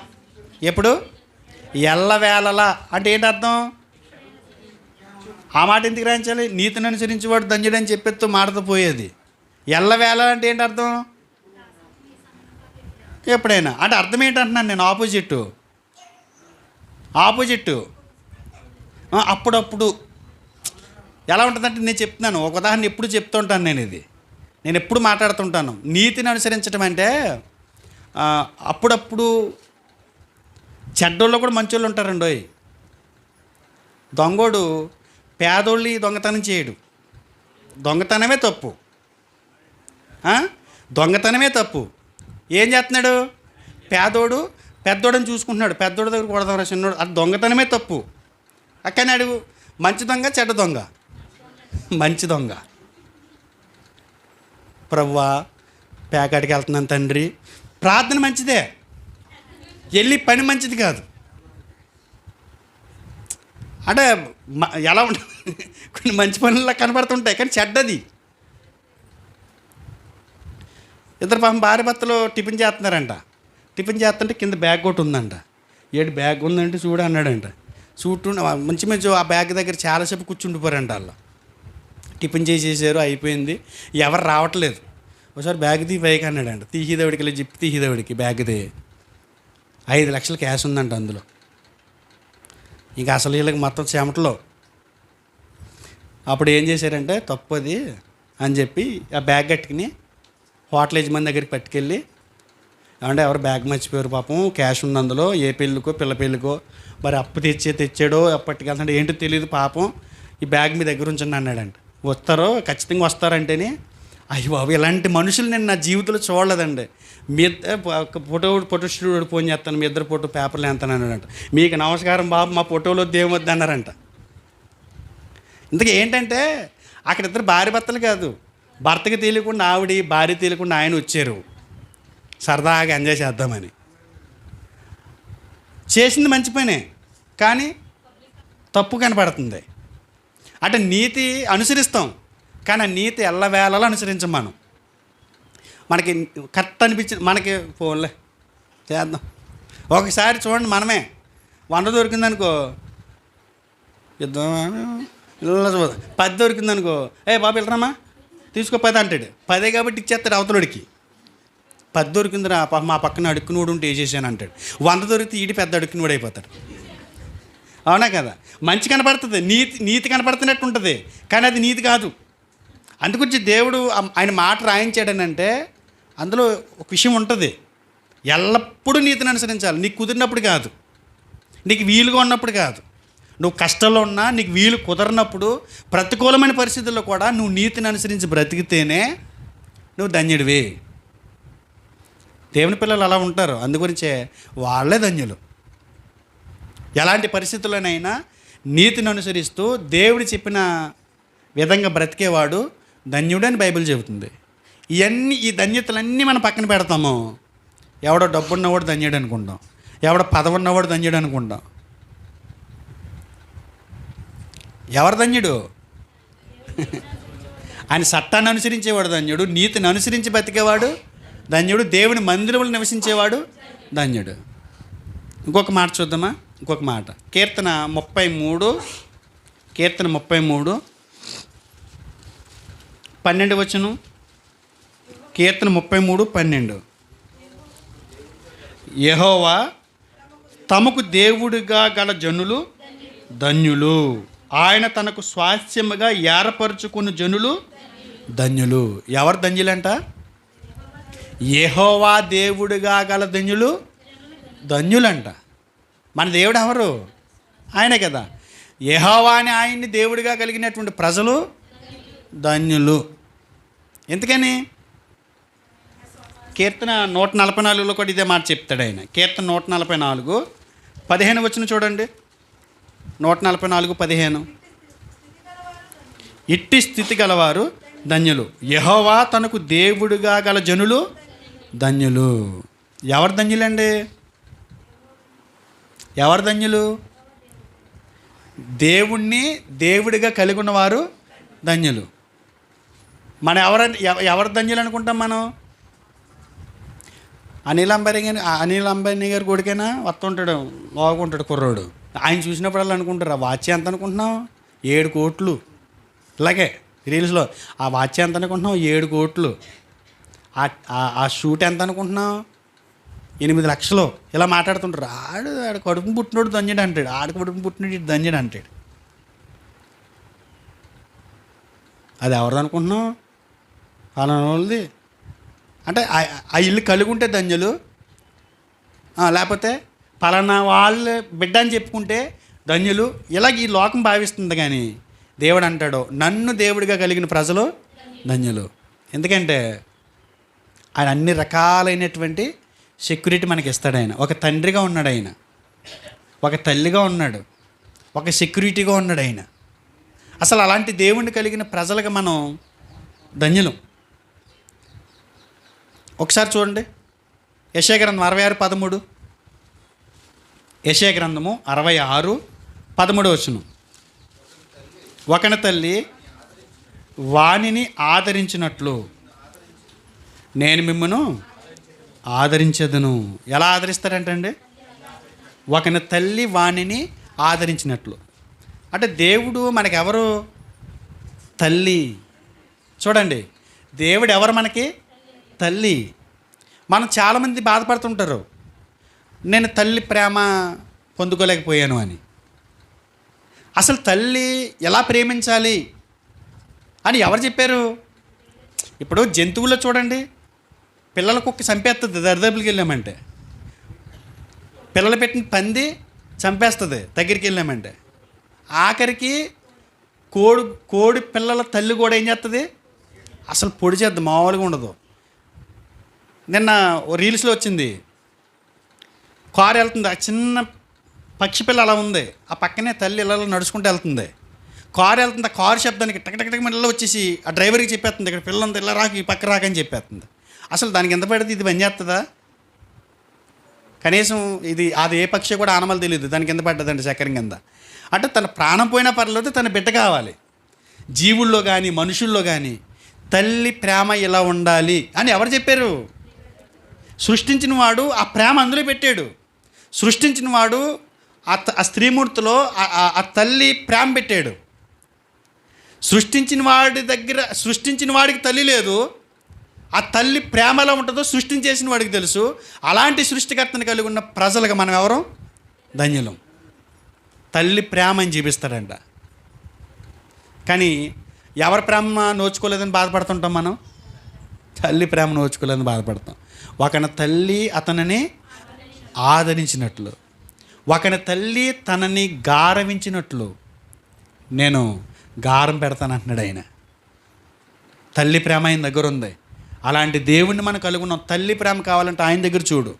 ఎప్పుడు? ఎల్లవేళలా అంటే ఏంటి అర్థం? ఆ మాట ఎందుకు రాయించాలి? నీతిని అనుసరించి వాడు ధన్యుడు అని చెప్పేస్తూ మాటతో పోయేది. ఎల్లవేళ అంటే ఏంటి అర్థం? ఎప్పుడైనా అంటే అర్థం ఏంటంటున్నాను నేను. ఆపోజిట్ అప్పుడప్పుడు ఎలా ఉంటుందంటే నేను చెప్తున్నాను, ఒక ఉదాహరణ ఎప్పుడు చెప్తూ ఉంటాను నేను ఎప్పుడు మాట్లాడుతుంటాను. నీతిని అనుసరించడం అంటే అప్పుడప్పుడు చెడ్డోళ్ళు కూడా మంచోళ్ళు ఉంటారండి. దొంగోడు పేదోళ్ళు దొంగతనం చేయడు. దొంగతనమే తప్పు. దొంగతనమే తప్పు. ఏం చేస్తున్నాడు? పేదోడు పెద్దోడని చూసుకుంటున్నాడు. పెద్దోడి దగ్గర కొడదాం చిన్నోడు, అది దొంగతనమే తప్పు. కానీ అడుగు మంచి దొంగ చెడ్డ దొంగ? మంచి దొంగ. ప్రభువా పేకాటికి వెళ్తున్నాను తండ్రి, ప్రార్థన మంచిదే, వెళ్ళి పని మంచిది కాదు. అంటే ఎలా ఉంటుంది, కొన్ని మంచి పనుల్లో కనబడుతుంటాయి కానీ చెడ్డది. ఇద్దరు పాపం భార్య భర్తలు టిఫిన్ చేస్తున్నారంట. టిఫిన్ చేస్తుంటే కింద బ్యాగ్ ఒకటి ఉందంట. ఏడు బ్యాగ్ ఉందంటే చూడు అన్నాడంట. మంచి ఆ బ్యాగ్ దగ్గర చాలాసేపు కూర్చుండిపోయారంట. వాళ్ళు టిఫిన్ చేసేసారు, అయిపోయింది, ఎవరు రావట్లేదు. ఒకసారి బ్యాగ్ తీ పైకి అన్నాడంట. తీసేదేవుడికి వెళ్ళి జిప్పు తీసేదేవుడికి బ్యాగ్ది 5 లక్షల క్యాష్ ఉందంట అందులో. ఇంకా అసలు వీళ్ళకి మొత్తం చెమటలో. అప్పుడు ఏం చేశారంటే తప్పది అని చెప్పి ఆ బ్యాగ్ కట్టుకుని హోటల్ యజమాని దగ్గరికి పట్టుకెళ్ళి, ఏమంటే ఎవరు బ్యాగ్ మర్చిపోయారు పాపం, క్యాష్ ఉంది అందులో, ఏ పెళ్ళికో పిల్ల పెళ్ళికో మరి అప్పు తెచ్చాడో ఎప్పటికి వెళ్తాడో ఏంటో తెలియదు పాపం, ఈ బ్యాగ్ మీ దగ్గర ఉంచండి అన్నాడంట. వస్తారో ఖచ్చితంగా వస్తారంటేనే అయ్యి బాబు ఇలాంటి మనుషులు నేను నా జీవితంలో చూడలేదండి. మీ ఫోటో స్టూడియో ఫోన్ చేస్తాను, మీ ఇద్దరు ఫోటో పేపర్లు ఎంతాను అన్నాడంట. మీకు నమస్కారం బాబు, మా ఫోటోలో దేవద్దు అన్నారంట. ఇంతకీ ఏంటంటే అక్కడ ఇద్దరు భార్య భర్తలు కాదు, భర్తకి తెలియకుండా ఆవిడ, భార్య తెలియకుండా ఆయన వచ్చారు సరదాగా ఎంజాయ్ చేద్దామని. చేసింది మంచి పనే కానీ తప్పు కనపడుతుంది. అంటే నీతి అనుసరిస్తాం కానీ ఆ నీతి ఎల్లవేళలా అనుసరించం. మనకి కరెక్ట్ అనిపించింది మనకి ఫోన్లే చేద్దాం. ఒకసారి చూడండి, మనమే 100 దొరికిందనుకో ఇద్దాం, 10 దొరికిందనుకో బాబు వెళ్ళరామా తీసుకో 10 అంటాడు. 10 కాబట్టి ఇచ్చేస్తాడు అవతలడికి. 10 దొరికిందిరా మా పక్కన అడుక్కునోడు ఉంటే వేసేసాను అంటాడు. 100 దొరికితే ఈడి పెద్ద అడుక్కునోడు అయిపోతాడు. అవునా కదా? మంచి కనపడుతుంది, నీతి కనపడుతున్నట్టు ఉంటుంది కానీ అది నీతి కాదు. అందుకొచ్చి దేవుడు ఆయన మాట రాయించాడనంటే అందులో ఒక విషయం ఉంటుంది. ఎల్లప్పుడూ నీతిని అనుసరించాలి. నీకు కుదిరినప్పుడు కాదు, నీకు వీలుగా ఉన్నప్పుడు కాదు, నువ్వు కష్టంలో ఉన్నా, నీకు వీలు కుదరనప్పుడు, ప్రతికూలమైన పరిస్థితుల్లో కూడా నువ్వు నీతిని అనుసరించి బ్రతికితేనే నువ్వు ధన్యుడివి. దేవుని పిల్లలు అలా ఉంటారు, అందుగురించే వాళ్ళే ధన్యులు. ఎలాంటి పరిస్థితుల్లోనైనా నీతిని అనుసరిస్తూ దేవుడు చెప్పిన విధంగా బ్రతికేవాడు ధన్యుడని బైబిల్ చెబుతుంది. ఈ ధన్యతలన్నీ మనం పక్కన పెడతాము. ఎవడో డబ్బు ఉన్నవాడు ధన్యుడు అనుకుంటాం, ఎవడో పదవి ఉన్నవాడు ధన్యుడు అనుకుంటాం. ఎవరు ధన్యుడు? ఆయన చట్టాన్ని అనుసరించేవాడు ధన్యుడు, నీతిని అనుసరించి బతికేవాడు ధన్యుడు, దేవుని మందిరంలో నివసించేవాడు ధన్యుడు. ఇంకొక మాట చూద్దామా? ఇంకొక మాట కీర్తన 33 12 వచనం. కీర్తన 33:12. యెహోవా తమకు దేవుడిగా గల జనులు ధన్యులు, ఆయన తనకు స్వాస్థ్యముగా ఏర్పరచుకున్న జనులు ధన్యులు. ఎవరు ధన్యులంట? యెహోవా దేవుడిగా గల ధన్యులు ధన్యులంట. మన దేవుడు ఎవరు? ఆయనే కదా. యెహోవా అని ఆయన్ని దేవుడిగా కలిగినటువంటి ప్రజలు ధన్యులు. ఎందుకని? కీర్తన 144లో కూడా ఇదే మాట చెప్తాడు ఆయన. కీర్తన 144:15 చూడండి. 144:15. ఇట్టి స్థితి గలవారు ధన్యులు, యెహోవా తనకు దేవుడిగా గల జనులు ధన్యులు. ఎవరు ధన్యులండి? ఎవరు ధన్యులు? దేవుణ్ణి దేవుడిగా కలిగి ఉన్నవారు ధన్యులు. మనం ఎవరు ధన్యులు అనుకుంటాం మనం? అనిల్ అంబానీ గారి కొడుకైనా వస్తుంటాడు, బాగుంటాడు కుర్రోడు. ఆయన చూసినప్పుడల్లా అనుకుంటారు, ఆ వాచ్ ఎంత అనుకుంటున్నాం? 7 కోట్లు. ఇలాగే రీల్స్లో ఆ వాచ్ ఎంత అనుకుంటున్నాం? 7 కోట్లు. ఆ షూట్ ఎంత అనుకుంటున్నాం? 8 లక్షలు. ఇలా మాట్లాడుతుంటారు. ఆడు కడుపుని పుట్టినోడు ధన్యుడు అంటాడు, ఆడు కడుపుని పుట్టినోడు ధన్యుడు అంటాడు. అది ఎవరిది అనుకుంటున్నాం? ఫలానా వాళ్ళది. అంటే ఆ ఇల్లు కలిగి ఉంటే ధన్యులు, లేకపోతే ఫలానా వాళ్ళ బిడ్డ అని చెప్పుకుంటే ధన్యులు. ఇలాగ ఈ లోకం భావిస్తుంది. కానీ దేవుడు అంటాడు, నన్ను దేవుడిగా కలిగిన ప్రజలు ధన్యులు. ఎందుకంటే ఆయన అన్ని రకాలైనటువంటి సెక్యూరిటీ మనకి ఇస్తాడు. ఆయన ఒక తండ్రిగా ఉన్నాడు, ఆయన ఒక తల్లిగా ఉన్నాడు, ఒక సెక్యూరిటీగా ఉన్నాడు ఆయన. అసలు అలాంటి దేవుణ్ణి కలిగిన ప్రజలకు మనం ధన్యులం. ఒకసారి చూడండి, యెషయా గ్రంథం 66:13. యెషయా గ్రంథము 66:13. ఒకని తల్లి వానిని ఆదరించినట్లు నేను మిమ్మను ఆదరించదును. ఎలా ఆదరిస్తారంటండి? ఒకని తల్లి వానిని ఆదరించినట్లు. అంటే దేవుడు మనకెవరు? తల్లి. చూడండి, దేవుడు ఎవరు మనకి? తల్లి. మనం చాలామంది బాధపడుతుంటారు, నేను తల్లి ప్రేమ పొందుకోలేకపోయాను అని. అసలు తల్లి ఎలా ప్రేమించాలి అని ఎవరు చెప్పారు? ఇప్పుడు జంతువుల్లో చూడండి, పిల్లల కుక్క చంపేస్తుంది దరిదాపులకి వెళ్ళామంటే, పిల్లలు పెట్టిన పంది చంపేస్తుంది దగ్గరికి వెళ్ళామంటే. ఆఖరికి కోడి పిల్లల తల్లి కూడా ఏం చేస్తుంది? అసలు పొడి చేద్ది, మామూలుగా ఉండదు. నిన్న రీల్స్లో వచ్చింది, కారు వెళ్తుంది, ఆ చిన్న పక్షి పిల్ల అలా ఉంది, ఆ పక్కనే తల్లి ఇలా నడుచుకుంటూ వెళ్తుంది. కారు వెళ్తుంది, ఆ కారు శబ్దానికి టక్ మిల్లలో వచ్చేసి ఆ డ్రైవర్కి చెప్పేస్తుంది, ఇక్కడ పిల్ల ఉంది, ఇలా రాక ఈ పక్క రాకని చెప్పేస్తుంది. అసలు దానికి ఎంత పడితే ఇది పని చేస్తుందా? కనీసం అది ఏ పక్షి కూడా ఆనమలు తెలియదు, దానికి ఎంత పడ్డదండి చక్కెర కింద. అంటే తన ప్రాణం పోయినా పర్లేదు, తన బిడ్డ కావాలి. జీవుల్లో కానీ మనుషుల్లో కానీ తల్లి ప్రేమ ఇలా ఉండాలి అని ఎవరు చెప్పారు? సృష్టించిన వాడు ఆ ప్రేమ అందులో పెట్టాడు. సృష్టించిన వాడు ఆ స్త్రీమూర్తిలో ఆ తల్లి ప్రేమ పెట్టాడు. సృష్టించిన వాడికి తల్లి లేదు, ఆ తల్లి ప్రేమ ఎలా ఉంటుందో సృష్టించేసిన వాడికి తెలుసు. అలాంటి సృష్టికర్తను కలిగి ఉన్న ప్రజలుగా మనం ఎవరు? ధన్యులం. తల్లి ప్రేమ అని చూపిస్తాడంట. కానీ ఎవరి ప్రేమ నోచుకోలేదని బాధపడుతుంటాం మనం? తల్లి ప్రేమ నోచుకోలేదని బాధపడతాం. ఒకని తల్లి అతనిని ఆదరించినట్లు, ఒకని తల్లి తనని గారవించినట్లు నేను గారం పెడతాను అంటున్నాడు ఆయన. తల్లి ప్రేమ ఆయన దగ్గర ఉంది. అలాంటి దేవుణ్ణి మనం కలుగున్నాం. తల్లి ప్రేమ కావాలంటే ఆయన దగ్గర చూడు.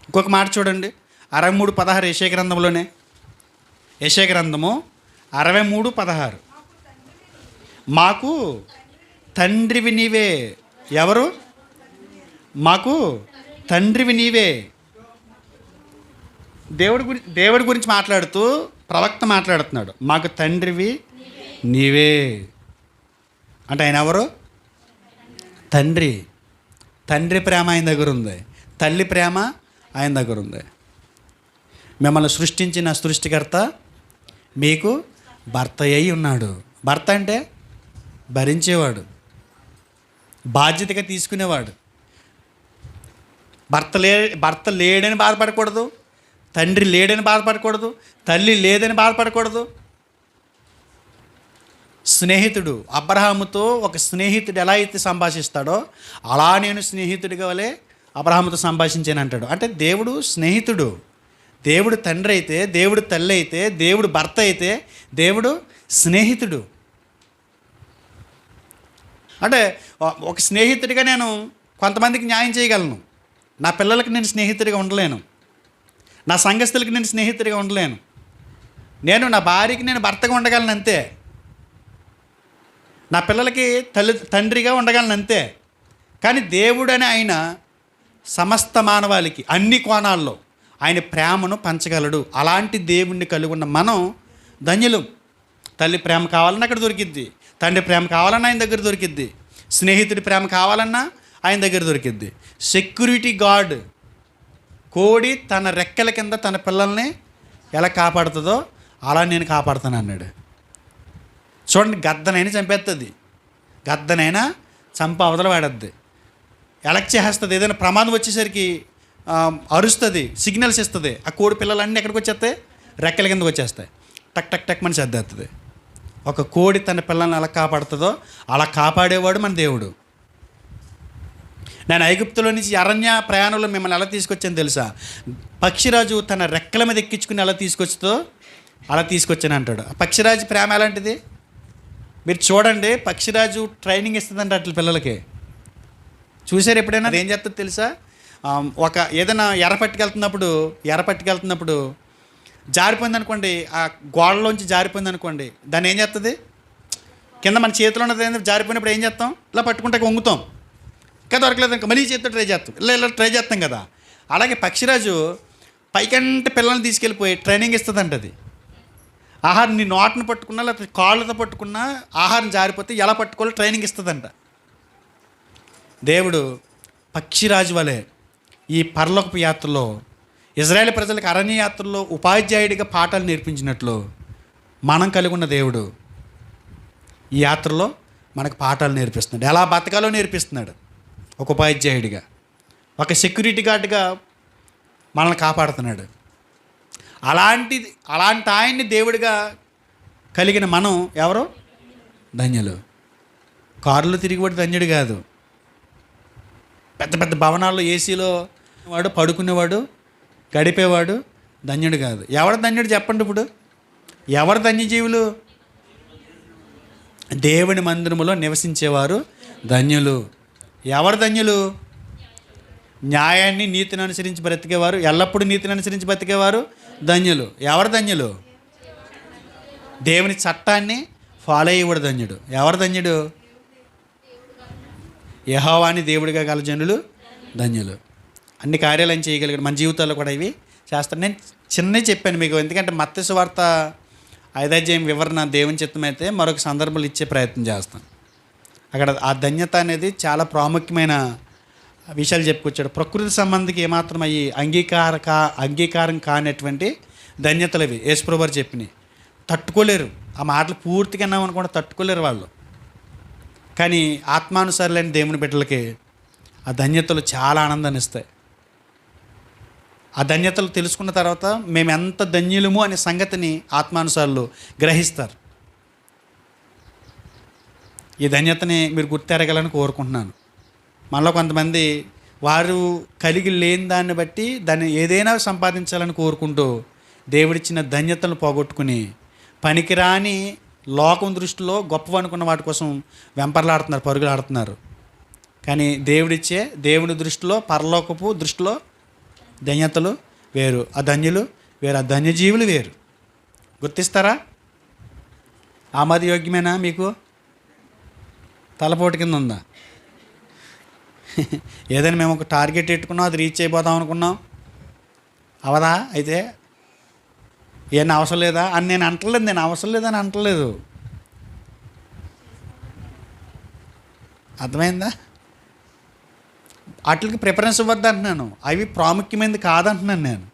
ఇంకొక మాట చూడండి, 63:16 యెషయా గ్రంథంలోనే. యెషయా గ్రంథము 63:16. మాకు తండ్రివి నీవే. ఎవరు? మాకు తండ్రివి నీవే. దేవుడి గురించి మాట్లాడుతూ ప్రవక్త మాట్లాడుతున్నాడు, మాకు తండ్రివి నీవే. అంటే ఆయన ఎవరు? తండ్రి. తండ్రి ప్రేమ ఆయన దగ్గర ఉంది, తల్లి ప్రేమ ఆయన దగ్గర ఉంది. మిమ్మల్ని సృష్టించిన సృష్టికర్త మీకు భర్త అయి ఉన్నాడు. భర్త అంటే భరించేవాడు, బాధ్యతగా తీసుకునేవాడు. భర్త లేడని బాధపడకూడదు, తండ్రి లేడని బాధపడకూడదు, తల్లి లేదని బాధపడకూడదు. స్నేహితుడు అబ్రహాముతో ఒక స్నేహితుడు ఎలా అయితే సంభాషిస్తాడో అలా నేను స్నేహితుడిగా వలె అబ్రహాముతో సంభాషించాను అంటాడు. అంటే దేవుడు స్నేహితుడు, దేవుడు తండ్రి అయితే, దేవుడు తల్లి అయితే, దేవుడు భర్త అయితే, దేవుడు స్నేహితుడు. అంటే ఒక స్నేహితుడిగా నేను కొంతమందికి న్యాయం చేయగలను. నా పిల్లలకి నేను స్నేహితుడిగా ఉండలేను. నా సంఘస్థులకి నేను స్నేహితుడిగా ఉండలేను. నేను నా భార్యకి నేను భర్తగా ఉండగలను అంతే. నా పిల్లలకి తండ్రిగా ఉండగలను అంతే. కానీ దేవుడని ఆయన సమస్త మానవాళికి అన్ని కోణాల్లో ఆయన ప్రేమను పంచగలడు. అలాంటి దేవుణ్ణి కలిగి ఉన్న మనం ధన్యులం. తల్లి ప్రేమ కావాలన్నా అక్కడ దొరికిద్ది, తండ్రి ప్రేమ కావాలన్నా ఆయన దగ్గర దొరికిద్ది, స్నేహితుడి ప్రేమ కావాలన్నా ఆయన దగ్గర దొరికిద్ది. సెక్యూరిటీ గార్డ్, కోడి తన రెక్కల కింద తన పిల్లల్ని ఎలా కాపాడుతుందో అలా నేను కాపాడుతాను అన్నాడు. చూడండి, గద్దనైనా చంపేస్తుంది, గద్దనైనా చంప అవతల వాడద్ది, ఎలక్ట్ చేస్తుంది. ఏదైనా ప్రమాదం వచ్చేసరికి అరుస్తుంది, సిగ్నల్స్ ఇస్తుంది. ఆ కోడి పిల్లలన్నీ ఎక్కడికి వచ్చేస్తాయి? రెక్కల కిందకి వచ్చేస్తాయి. టక్ టక్ టక్ మని సర్దేస్తుంది. ఒక కోడి తన పిల్లల్ని ఎలా కాపాడుతుందో అలా కాపాడేవాడు మన దేవుడు. నేను ఐగుప్తులో నుంచి అరణ్య ప్రయాణంలో మిమ్మల్ని ఎలా తీసుకొచ్చాను తెలుసా? పక్షిరాజు తన రెక్కల మీద ఎక్కించుకుని ఎలా తీసుకొచ్చుతో అలా తీసుకొచ్చాను అంటాడు. పక్షిరాజు ప్రేమ ఎలాంటిది మీరు చూడండి. పక్షిరాజు ట్రైనింగ్ ఇస్తుందంట అట్ల పిల్లలకి. చూసారు ఎప్పుడైనా? అది ఏం చేస్తుంది తెలుసా? ఒక ఏదైనా ఎర్ర పట్టుకెళ్తున్నప్పుడు జారిపోయింది అనుకోండి, ఆ గోడలోంచి జారిపోయింది అనుకోండి, దాన్ని ఏం చేస్తుంది? కింద మన చేతిలో ఉన్నది జారిపోయినప్పుడు ఏం చేస్తాం? ఇలా పట్టుకుంటే వంగుతాం. ఇంకా దొరకలేదు అనుకో, మళ్ళీ చేతితో ట్రై చేస్తాం, ఇలా ట్రై చేస్తాం కదా. అలాగే పక్షిరాజు పైకంటే పిల్లల్ని తీసుకెళ్ళిపోయి ట్రైనింగ్ ఇస్తుందంట. అది ఆహారం నీ నోటను పట్టుకున్నా లేకపోతే కాళ్ళతో పట్టుకున్నా ఆహారం జారిపోతే ఎలా పట్టుకోవాలో ట్రైనింగ్ ఇస్తుందంట. దేవుడు పక్షిరాజు వలె ఈ పరలోకపు యాత్రలో ఇజ్రాయేల్ ప్రజలకు అరణ్య యాత్రలో ఉపాధ్యాయుడిగా పాఠాలు నేర్పించినట్లు మనం కలిగి ఉన్న దేవుడు ఈ యాత్రలో మనకు పాఠాలు నేర్పిస్తున్నాడు. ఎలా బతకాలో నేర్పిస్తున్నాడు. ఒక ఉపాధ్యాయుడిగా, ఒక సెక్యూరిటీ గార్డ్గా మనల్ని కాపాడుతున్నాడు. అలాంటి ఆయన్ని దేవుడిగా కలిగిన మనం ఎవరు? ధన్యులు. కారులో తిరిగివాడు ధన్యుడు కాదు. పెద్ద పెద్ద భవనాల్లో ఏసీలో వాడు పడుకునేవాడు, గడిపేవాడు ధన్యుడు కాదు. ఎవరు ధన్యుడు చెప్పండి? ఇప్పుడు ఎవరు ధన్యజీవులు? దేవుని మందిరములో నివసించేవారు ధన్యులు. ఎవరు ధన్యులు? న్యాయాన్ని నీతిని అనుసరించి బ్రతికేవారు, ఎల్లప్పుడూ నీతిని అనుసరించి బ్రతికేవారు ధన్యులు. ఎవరు ధన్యులు? దేవుని చట్టాన్ని ఫాలో అయ్యేవాడు ధన్యుడు. ఎవరు ధన్యుడు? యెహోవాని దేవుడిగా గల జనులు ధన్యులు. అన్ని కార్యాలు ఆయన చేయగలిగాడు. మన జీవితాల్లో కూడా ఇవి చేస్తాను. నేను చిన్నవి చెప్పాను మీకు, ఎందుకంటే మత్తయి సువార్త 5వ అధ్యాయం వివరణ దేవుని చిత్తమైతే మరొక సందర్భంలో ఇచ్చే ప్రయత్నం చేస్తాను. అక్కడ ఆ ధన్యత అనేది చాలా ప్రాముఖ్యమైన విషయాలు చెప్పుకొచ్చాడు. ప్రకృతి సంబంధికి ఏమాత్రం అయ్యి అంగీకారం కానటువంటి ధన్యతలు అవి యేసుప్రభువు వారు చెప్పినాయి. తట్టుకోలేరు. ఆ మాటలు పూర్తిగా అన్నామనుకోండి, తట్టుకోలేరు వాళ్ళు. కానీ ఆత్మానుసారులైన దేవుని బిడ్డలకి ఆ ధన్యతలు చాలా ఆనందాన్ని ఇస్తాయి. ఆ ధన్యతలు తెలుసుకున్న తర్వాత మేము ఎంత ధన్యులము అనే సంగతిని ఆత్మానుసారులు గ్రహిస్తారు. ఈ ధన్యతని మీరు గుర్తెరగాలని కోరుకుంటున్నాను. మనలో కొంతమంది వారు కలిగి లేని దాన్ని బట్టి దాన్ని ఏదైనా సంపాదించాలని కోరుకుంటూ దేవుడిచ్చిన ధన్యతలను పోగొట్టుకుని పనికిరాని లోకం దృష్టిలో గొప్పవనుకున్న వాటి కోసం వెంపర్లాడుతున్నారు, పరుగులాడుతున్నారు. కానీ దేవుడిచ్చే దేవుని దృష్టిలో, పరలోకపు దృష్టిలో ధన్యతలు వేరు, ఆ ధన్యులు వేరు, ఆ ధన్యజీవులు వేరు. గుర్తిస్తారా? ఆమోదయోగ్యమేనా? మీకు తలపోటు కింద ఉందా? ఏదైనా మేము ఒక టార్గెట్ పెట్టుకున్నాం, అది రీచ్ అయిపోదాం అనుకున్నాం, అవదా? అయితే ఏమన్నా అవసరం లేదా అని నేను అంటలేదు. నేను అవసరం లేదని అంటలేదు. అర్థమైందా? వాటికి ప్రిఫరెన్స్ ఇవ్వద్దు అంటున్నాను. అవి ప్రాముఖ్యమైనది కాదంటున్నాను నేను.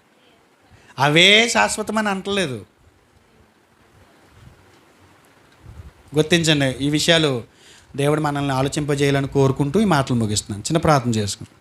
అవే శాశ్వతమని అంటలేదు. గుర్తించండి. ఈ విషయాలు దేవుడు మనల్ని ఆలోచింపజేయాలని కోరుకుంటూ ఈ మాటలు ముగిస్తున్నాను. చిన్న ప్రార్థన చేసుకున్నాను.